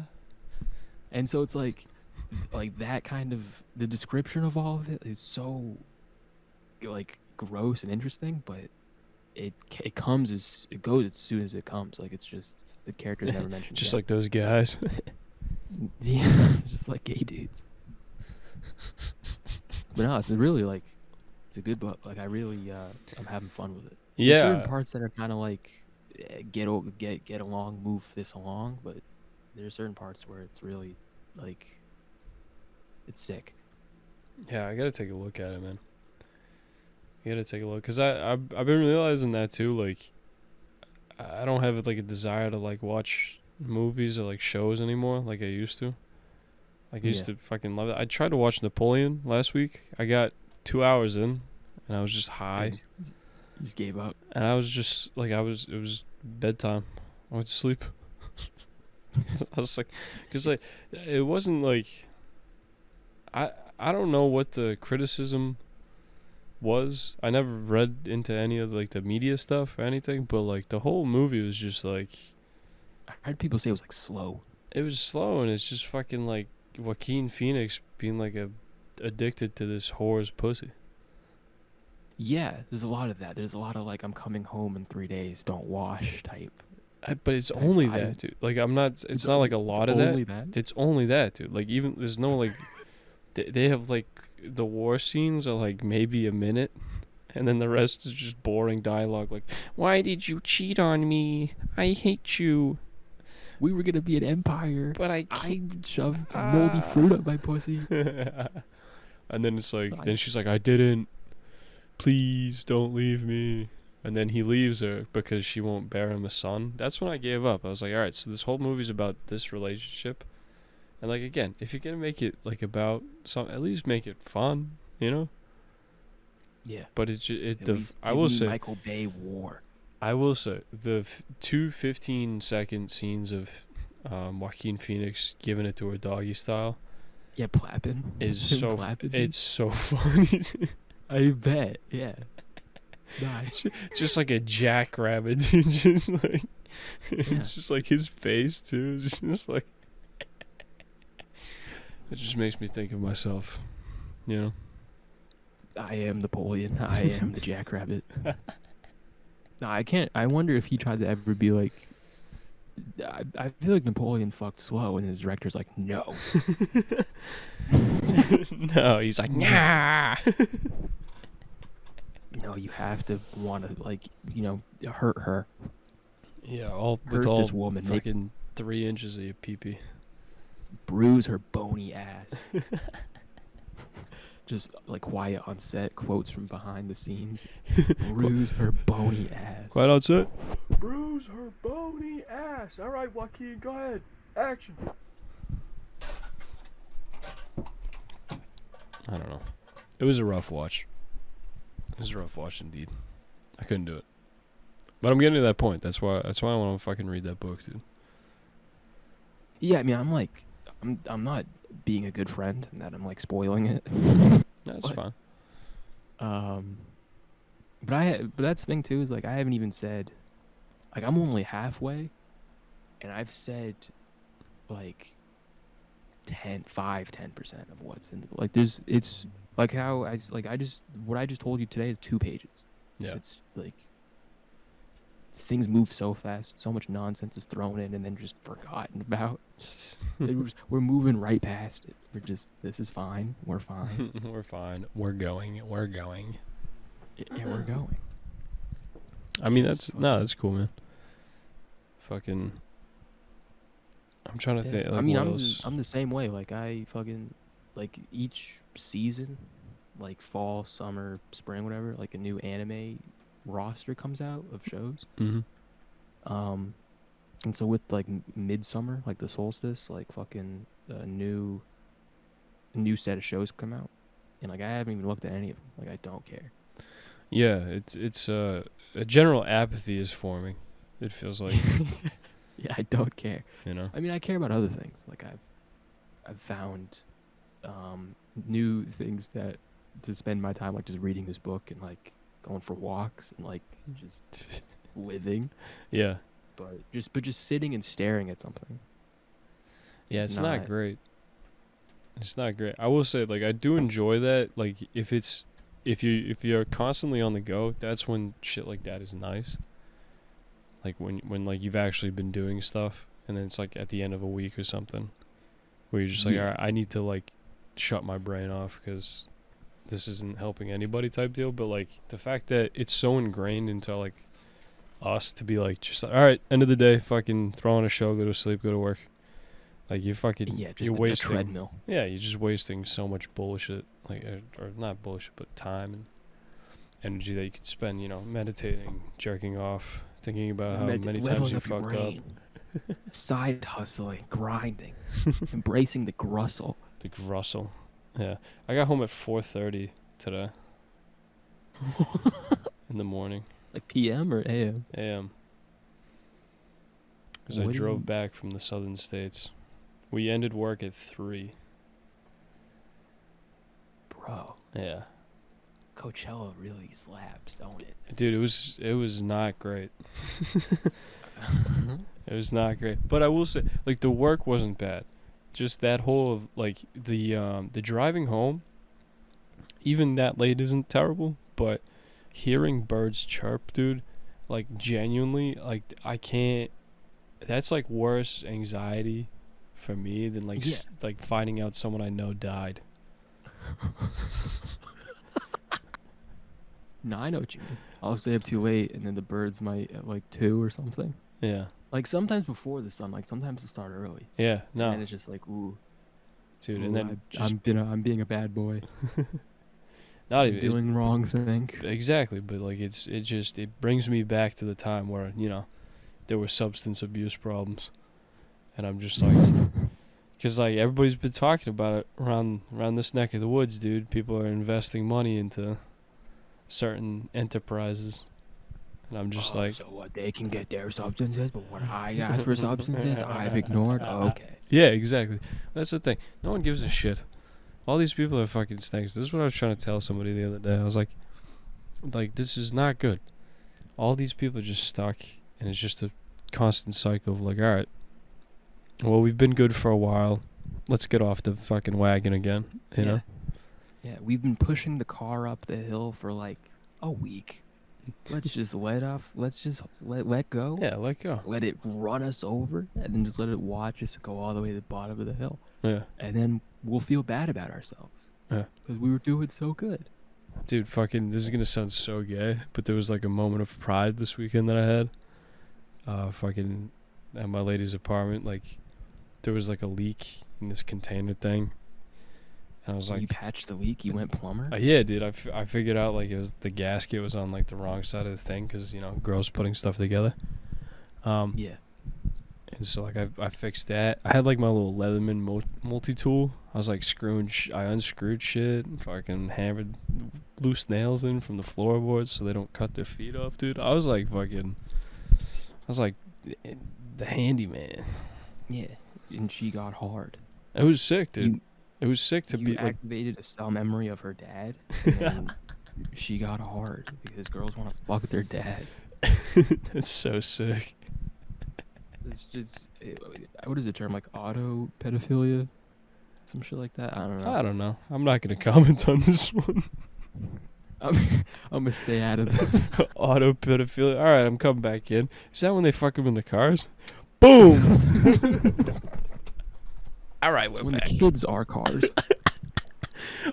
And so it's like that kind of, the description of all of it is so like gross and interesting, but it goes as soon as it comes. Like, it's just the character's never mentioned. Just like those guys. Yeah, just like gay dudes. But no, it's really like, it's a good book. Like, I really I'm having fun with it. Yeah. There's certain parts that are kind of like get along, move this along, but there's certain parts where it's really like, it's sick. Yeah, I gotta take a look at it, man. You gotta take a look, cause I've been realizing that too. Like, I don't have like a desire to like watch movies or like shows anymore like I used to. Like, I used to fucking love it. I tried to watch Napoleon last week. I got 2 hours in, and I was just high. You just gave up. And I was just like, it was bedtime. I went to sleep. I was like, because like, it wasn't like, I don't know what the criticism was. I never read into any of like the media stuff or anything, but like the whole movie was just like, I heard people say it was like slow. It was slow, and it's just fucking like Joaquin Phoenix being like addicted to this whore's pussy. Yeah, there's a lot of that. There's a lot of like, I'm coming home in 3 days, don't wash type. But it's only that, dude. Like, I'm not. It's not like a lot of that. It's only that, dude. Like, even there's no like, they have like the war scenes are like maybe a minute, and then the rest is just boring dialogue. Like, why did you cheat on me? I hate you. We were gonna be an empire, but I shoved some moldy fruit up my pussy. And then it's like, then she's like, I didn't. Please don't leave me. And then he leaves her because she won't bear him a son. That's when I gave up. I was like, all right, so this whole movie's about this relationship. And like, again, if you're gonna make it like about some, at least make it fun, you know? Yeah. But I will say, Michael Bay war. I will say the 2 15-second scenes of Joaquin Phoenix giving it to her doggy style. Yeah, plapping. Is so plapping. It's so funny. I bet. Yeah. Nice. Just like a jackrabbit, dude. Just like, it's just like his face too. Just like, it just makes me think of myself, you know. I am Napoleon. I am the jackrabbit. No, I can't. I wonder if he tried to ever be like. I feel like Napoleon fucked slow, and his director's like, no. No, he's like, nah. No, you have to want to, like, hurt her. Yeah, all Hurt with all this woman. Make, fucking 3 inches of your pee-pee. bruise her bony ass. Just, like, quiet on set, quotes from behind the scenes. Bruise her bony ass. Quiet on set. Bruise her bony ass. All right, Joaquin, go ahead. Action. I don't know. It was a rough watch. It was a rough watch indeed. I couldn't do it. But I'm getting to that point. That's why I want to fucking read that book, dude. Yeah, I mean, I'm not being a good friend and that I'm, like, spoiling it. That's fine. But that's the thing too, is like I haven't even said, like, I'm only halfway, and I've said like 10% of what's in the, like, it's like how what I just told you today is 2 pages. Yeah. It's like things move so fast, so much nonsense is thrown in and then just forgotten about. We're moving right past it. This is fine. We're fine. We're fine. We're going. Yeah, we're going. I mean, that's cool, man. Fucking. I'm trying to think. Like, I mean, what else? I'm the same way. Like, I fucking, like, each season, like fall, summer, spring, whatever, like a new anime roster comes out of shows. Mm-hmm. And so with like midsummer, like the solstice, like fucking a new set of shows come out, and like I haven't even looked at any of them. Like, I don't care. Yeah, it's a general apathy is forming. It feels like. Yeah, I don't care. You know. I mean, I care about other things. Like I've found new things that to spend my time, like just reading this book and like going for walks and like just living. Yeah. But just sitting and staring at something. Yeah, it's not great. It's not great. I will say, like, I do enjoy that. Like, if you're constantly on the go, that's when shit like that is nice. Like when like you've actually been doing stuff, and then it's like at the end of a week or something, where you're just like, all right, I need to like shut my brain off because this isn't helping anybody type deal. But like the fact that it's so ingrained into like us to be like, just like, all right, end of the day, fucking throw on a show, go to sleep, go to work. Like, you fucking, just you're wasting, a treadmill. Yeah, you're just wasting so much bullshit, like, or not bullshit, but time and energy that you could spend, meditating, jerking off, thinking about how many times you fucked up. Side hustling, grinding, embracing the grussel. The grussel. Yeah. I got home at 4:30 today. In the morning. Like PM or AM? AM. Because I drove back from the southern states. We ended work at 3. Bro. Yeah. Coachella really slaps, don't it? Dude, it was not great. It was not great. But I will say, like, the work wasn't bad. Just that whole of like the driving home, even that late isn't terrible, but hearing birds chirp, dude, like, genuinely, like, I can't, that's like worse anxiety for me than like like finding out someone I know died. No, I know what you mean. I'll stay up too late, and then the birds might at like 2 or something. Yeah. Like, sometimes before the sun, like sometimes it'll start early. Yeah, no. And it's just like, ooh. Dude, ooh, and then I'm being a bad boy. Not even doing wrong thing. Exactly, but like it brings me back to the time where, there were substance abuse problems. And I'm just like, cuz like everybody's been talking about it around this neck of the woods, dude. People are investing money into certain enterprises. And I'm just like, so what, they can get their substances, but when I ask for substances, I've ignored? Okay. Yeah, exactly. That's the thing. No one gives a shit. All these people are fucking snakes. This is what I was trying to tell somebody the other day. I was like, this is not good. All these people are just stuck, and it's just a constant cycle of like, all right, well, we've been good for a while. Let's get off the fucking wagon again, you know? Yeah, we've been pushing the car up the hill for like a week. let's just let go. Yeah, let go. Let it run us over, and then just let it watch us go all the way to the bottom of the hill. Yeah. And then we'll feel bad about ourselves. Yeah. Because we were doing so good. Dude, fucking, this is gonna sound so gay, but there was like a moment of pride this weekend that I had. Fucking, at my lady's apartment, like, there was like a leak in this container thing. And I was like, you patched the leak? You went plumber? yeah, dude, I figured out, like, it was the gasket was on, like, the wrong side of the thing, because, you know, girls putting stuff together. Yeah. And so, like, I fixed that. I had, like, my little Leatherman multi-tool. I was, like, I unscrewed shit and fucking hammered loose nails in from the floorboards so they don't cut their feet off, dude. I was, like, the handyman. Yeah. And she got hard. It was sick, dude. It was sick to be, You activated a cell memory of her dad, and she got hard because girls want to fuck their dad. That's so sick. It's just, what is the term, like auto pedophilia? Some shit like that? I don't know. I'm not going to comment on this one. I'm going to stay out of it. Auto pedophilia. All right, I'm coming back in. Is that when they fuck them in the cars? Boom! All right, we're When back. the kids are cars.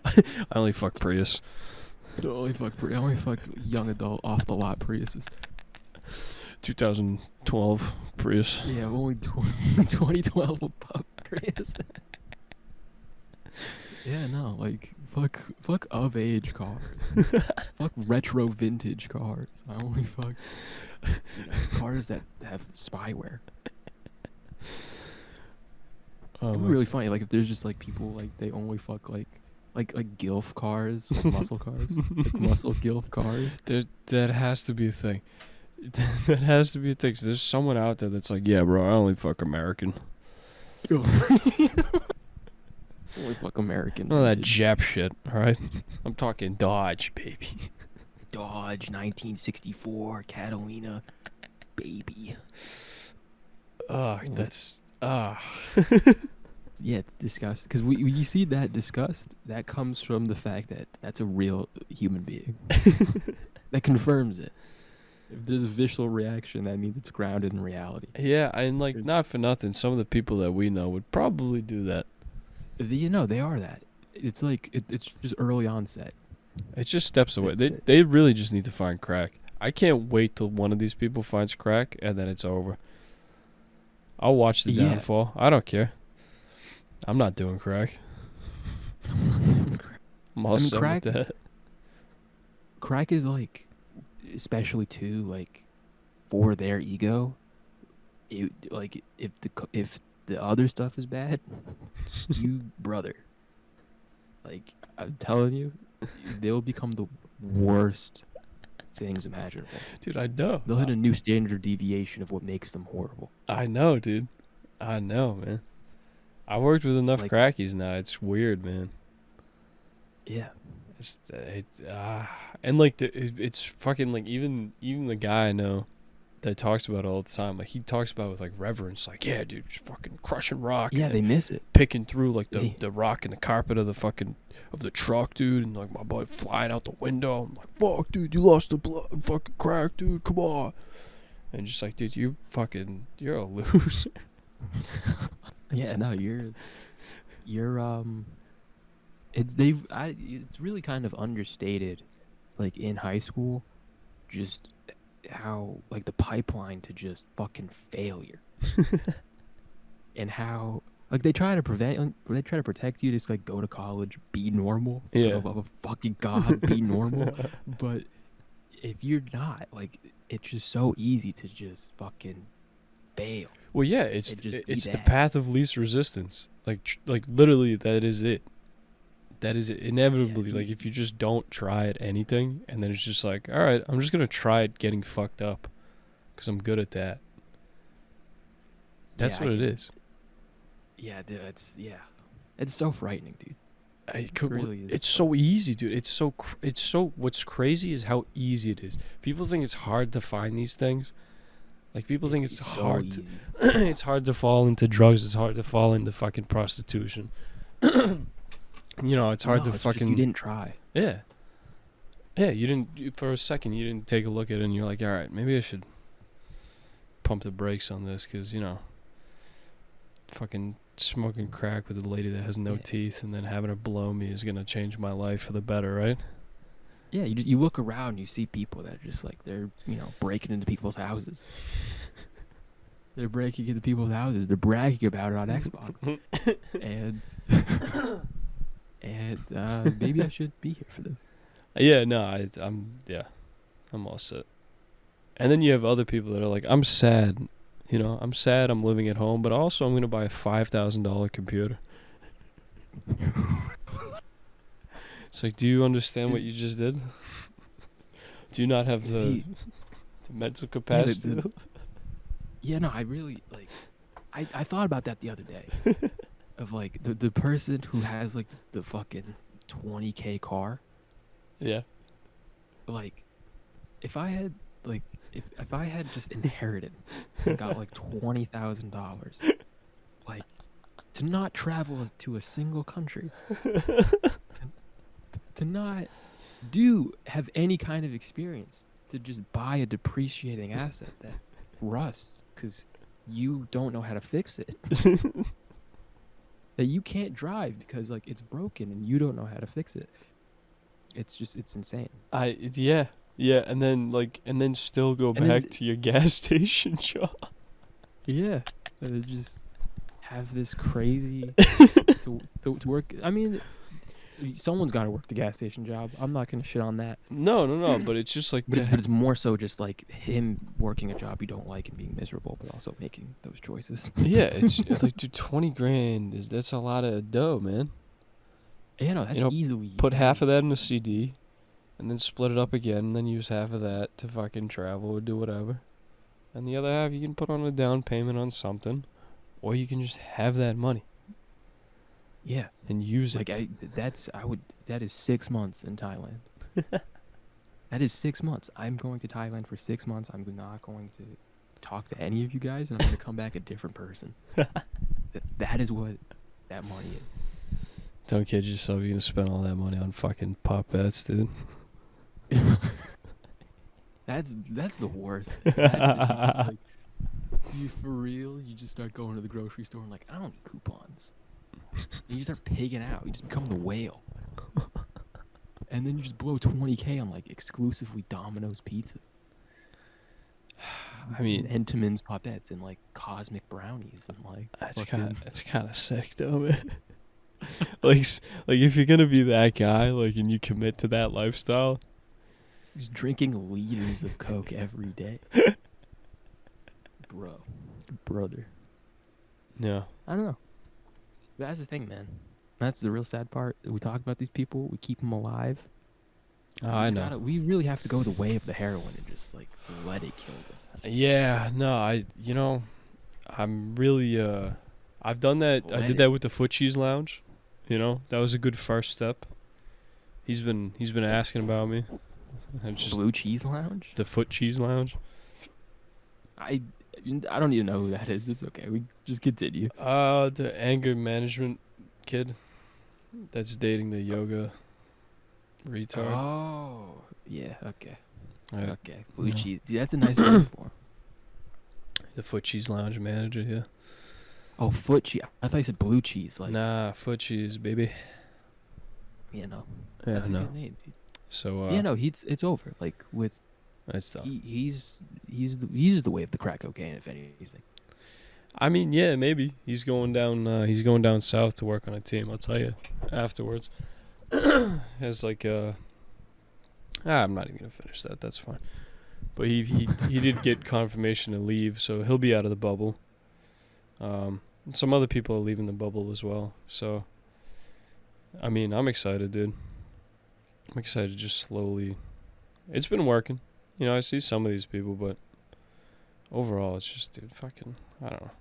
I only fuck Prius. I only fuck young adult off the lot Priuses. 2012 Prius. Yeah, only 2012 above Prius. Yeah, no, like fuck of age cars. Fuck retro vintage cars. I only fuck cars that have spyware. It'd be really funny, like if there's just like people like they only fuck like gilf cars, like muscle cars, like muscle gilf cars. That has to be a thing. That has to be a thing. 'Cause there's someone out there that's like, yeah, bro, I only fuck American. Only fuck American. None of that vintage. Jap shit, all right? I'm talking Dodge, baby. Dodge 1964 Catalina, baby. That's Yeah, disgust. Because you see that disgust, that comes from the fact that that's a real human being. That confirms it. If there's a visceral reaction, that means it's grounded in reality. yeah, and like not for nothing, some of the people that we know would probably do that. You know, they are that. It's like it's just early onset. It just steps away. That's it. They really just need to find crack. I can't wait till one of these people finds crack and then it's over. I'll watch the Yeah. downfall. I don't care. I'm not doing crack. I'm all set crack- with that. Crack is like, especially too, like, for their ego. It like if the other stuff is bad, you brother. Like I'm telling you, they'll become the worst things imaginable. Dude, I know. They'll hit a new standard deviation of what makes them horrible. I know, dude. I know, man. I worked with enough Like- crackies now. It's weird, man. Yeah. And like it's fucking like even the guy I know that talks about it all the time, like he talks about it with like reverence, like, yeah, dude, just fucking crushing rock. Yeah, and they miss it. picking through like They- the rock and the carpet of the truck, dude, and like my boy flying out the window. I'm like, fuck, dude, you lost the blood, fucking crack, dude, come on. And just like, dude, you're a loser. Yeah, no, you're it's really kind of understated, like in high school, just how like the pipeline to just fucking failure. And how like they try to protect you, just like go to college, be normal. For Yeah. the love of fucking God, be normal. But if you're not, like, it's just so easy to just fucking fail. Well, yeah, it's It'd just be it's the that. path of least resistance. Like literally, that is it. That is it. Inevitably, like if you just don't try at anything, and then it's just like, all right, I'm just gonna try at getting fucked up, because I'm good at that. That's Yeah, what it is. Yeah, dude, it's so frightening, dude. Really is It's so easy, dude. It's so. What's crazy is how easy it is. People think it's hard to find these things. Like people think it's so hard. easy. It's hard to fall into drugs. It's hard to fall into fucking prostitution. You know, it's hard No, to it's just fucking. you didn't try. Yeah. Yeah, for a second, you didn't take a look at it and you're like, all right, maybe I should pump the brakes on this because, fucking smoking crack with a lady that has no Yeah. teeth and then having her blow me is going to change my life for the better, right? Yeah, you look around, and you see people that are just like they're breaking into people's houses. They're breaking into people's houses. They're bragging about it on Xbox, and maybe I should be here for this. Yeah, no, I'm all set. And then you have other people that are like, I'm sad. I'm sad I'm living at home, but also I'm going to buy a $5,000 computer. It's like, do you understand what you just did? Do you not have the mental capacity? Yeah, no, I really, like, I thought about that the other day. Of, like, the person who has, like, the fucking $20K car. Yeah. Like, if I had, like, if I had just inheritance and got, like, $20,000, like, to not travel to a single country, to not have any kind of experience, to just buy a depreciating asset that rusts because you don't know how to fix it. That you can't drive because, like, it's broken and you don't know how to fix it. It's insane. Yeah, and then still go back to your gas station job. Yeah, just have this crazy to work. I mean, someone's got to work the gas station job. I'm not gonna shit on that. No, but it's just like, but it's more so just like him working a job you don't like and being miserable, but also making those choices. Yeah, it's like, dude, 20 grand that's a lot of dough, man. Yeah, no, that's easily. Put half of that in a CD, and then split it up again, and then use half of that to fucking travel or do whatever. And the other half you can put on a down payment on something, or you can just have that money. Yeah, and use it. That is 6 months in Thailand. That is 6 months. I'm going to Thailand for 6 months. I'm not going to talk to any of you guys, and I'm going to come back a different person. That is what that money is. Don't kid yourself. You're going to spend all that money on fucking pop bets, dude. That's the worst. Like, you for real? You just start going to the grocery store and like, I don't need coupons. And you start pigging out. You just become the whale. And then you just blow 20K on like exclusively Domino's pizza. I mean, Entenmann's Popettes and like cosmic brownies and like. That's kind of sick though, man. like if you're gonna be that guy, like, and you commit to that lifestyle, just drinking liters of Coke every day, brother. Yeah, I don't know. But that's the thing, man. That's the real sad part. We talk about these people. We keep them alive. I know. We really have to go the way of the heroin and just like let it kill them. Yeah, no, I'm really I've done that. I did that with the Foot Cheese Lounge. That was a good first step. He's been asking about me. Blue Cheese Lounge? The Foot Cheese Lounge. I don't even know who that is. It's okay. We just continue. The anger management kid that's dating the yoga retard. Oh, yeah. Okay. Right. Okay. Blue cheese. Dude, that's a nice name for him. The Foot Cheese Lounge manager, yeah. Oh, Foot Cheese. I thought you said blue cheese. Like, nah, Foot Cheese, baby. Yeah, no. Yeah, that's a good name, dude. So yeah, no, it's over. Like with that's tough. He's the way of the crack cocaine, if anything. I mean, yeah, maybe he's going down south to work on a team. I'll tell you afterwards. As like I'm not even gonna finish that. That's fine. But he did get confirmation to leave, so he'll be out of the bubble. Some other people are leaving the bubble as well. So, I mean, I'm excited, dude. I'm excited to just slowly. It's been working. I see some of these people, but overall, it's just, dude, fucking, I don't know.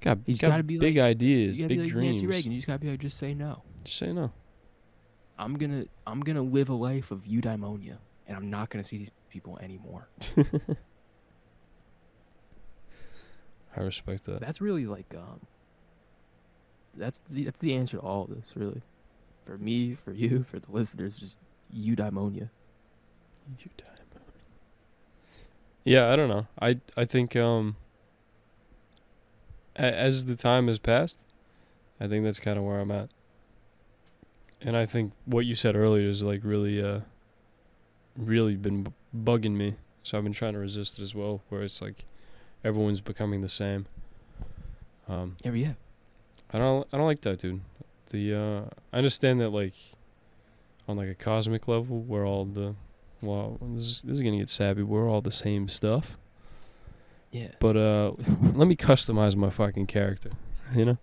Got be big like, ideas, big be like dreams. Nancy Reagan. You just gotta be like, just say no. Just say no. I'm gonna live a life of eudaimonia, and I'm not gonna see these people anymore. I respect that. That's really like that's the answer to all of this, really. For me, for you, for the listeners, just eudaimonia. Yeah, I don't know. I think as the time has passed, I think that's kind of where I'm at. And I think what you said earlier is like really been bugging me. So I've been trying to resist it as well, where it's like everyone's becoming the same. Yeah. I don't like that, dude. I understand that like on like a cosmic level, we're all this is gonna get sappy. We're all the same stuff. Yeah. But let me customize my fucking character, you know?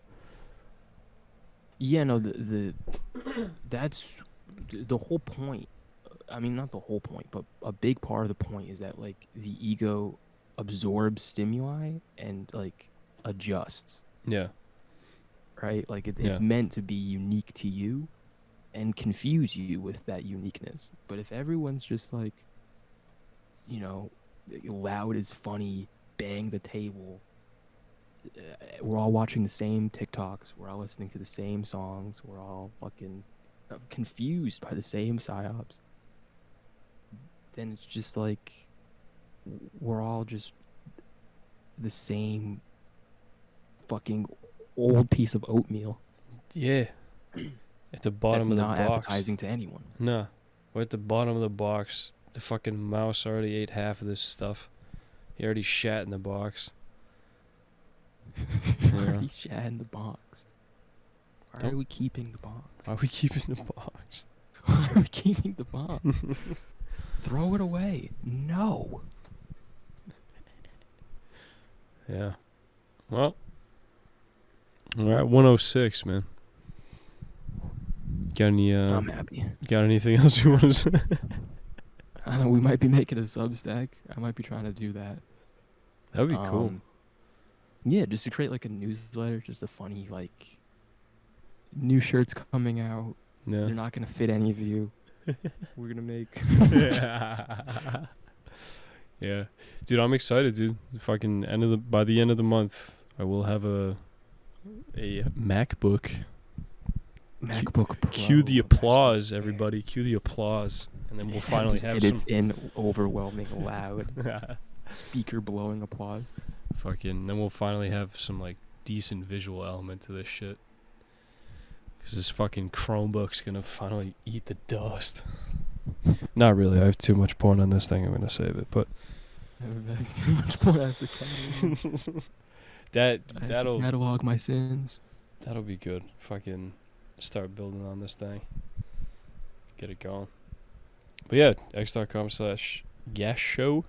Yeah, no, the that's the whole point. I mean, not the whole point, but a big part of the point is that like the ego absorbs stimuli and like adjusts, Yeah. right? Like Yeah. it's meant to be unique to you and confuse you with that uniqueness. But if everyone's just like, you know, loud is funny, bang the table, we're all watching the same TikToks, we're all listening to the same songs, we're all fucking confused by the same psyops, then it's just like we're all just the same fucking old piece of oatmeal. Yeah. At the bottom That's of the not box. appetizing to anyone. Nah. We're at the bottom of the box. The fucking mouse already ate half of this stuff. He already shat in the box. Already shat in the box. Why Don't- are we keeping the box? Are we keeping the box? Why are we keeping the box? Throw it away. No. Yeah. Well. We're at 106, man. Got any I'm happy. got anything else you want to say? I know we might be making a Substack. I might be trying to do that. That'd be cool. Yeah, just to create like a newsletter, just a funny like new shirts coming out. Yeah. They're not gonna fit any of you. We're gonna make Yeah. Dude, I'm excited, dude. Fucking by the end of the month, I will have a MacBook. MacBook Pro. Cue the actually. applause, everybody. Cue the applause. And then we'll finally Just have edits some in overwhelming loud speaker blowing applause. then we'll finally have some like decent visual element to this shit. Cause this fucking Chromebook's gonna finally eat the dust. Not really. I have too much porn on this thing. I'm gonna save it, but Too much more I have to catalog. I have to that'll catalog my sins. that'll be good. Fucking start building on this thing. Get it going. But yeah, x.com/Gash show.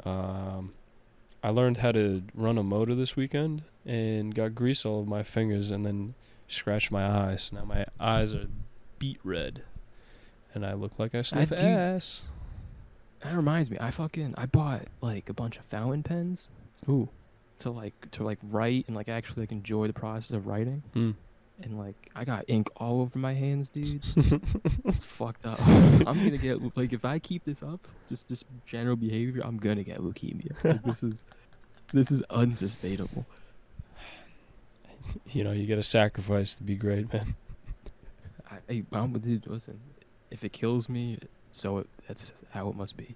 I learned how to run a motor this weekend and got grease all over my fingers and then scratched my eyes. Now my eyes are beet red. And I look like I sniff do- ass. That reminds me, I bought like a bunch of fountain pens. Ooh. To write and like actually like enjoy the process of writing. And like I got ink all over my hands, dude. It's fucked up. I'm gonna get like if I keep this up, just this general behavior, I'm gonna get leukemia. Like, this is unsustainable. You know, you gotta sacrifice to be great, man. Dude, listen, if it kills me, that's how it must be.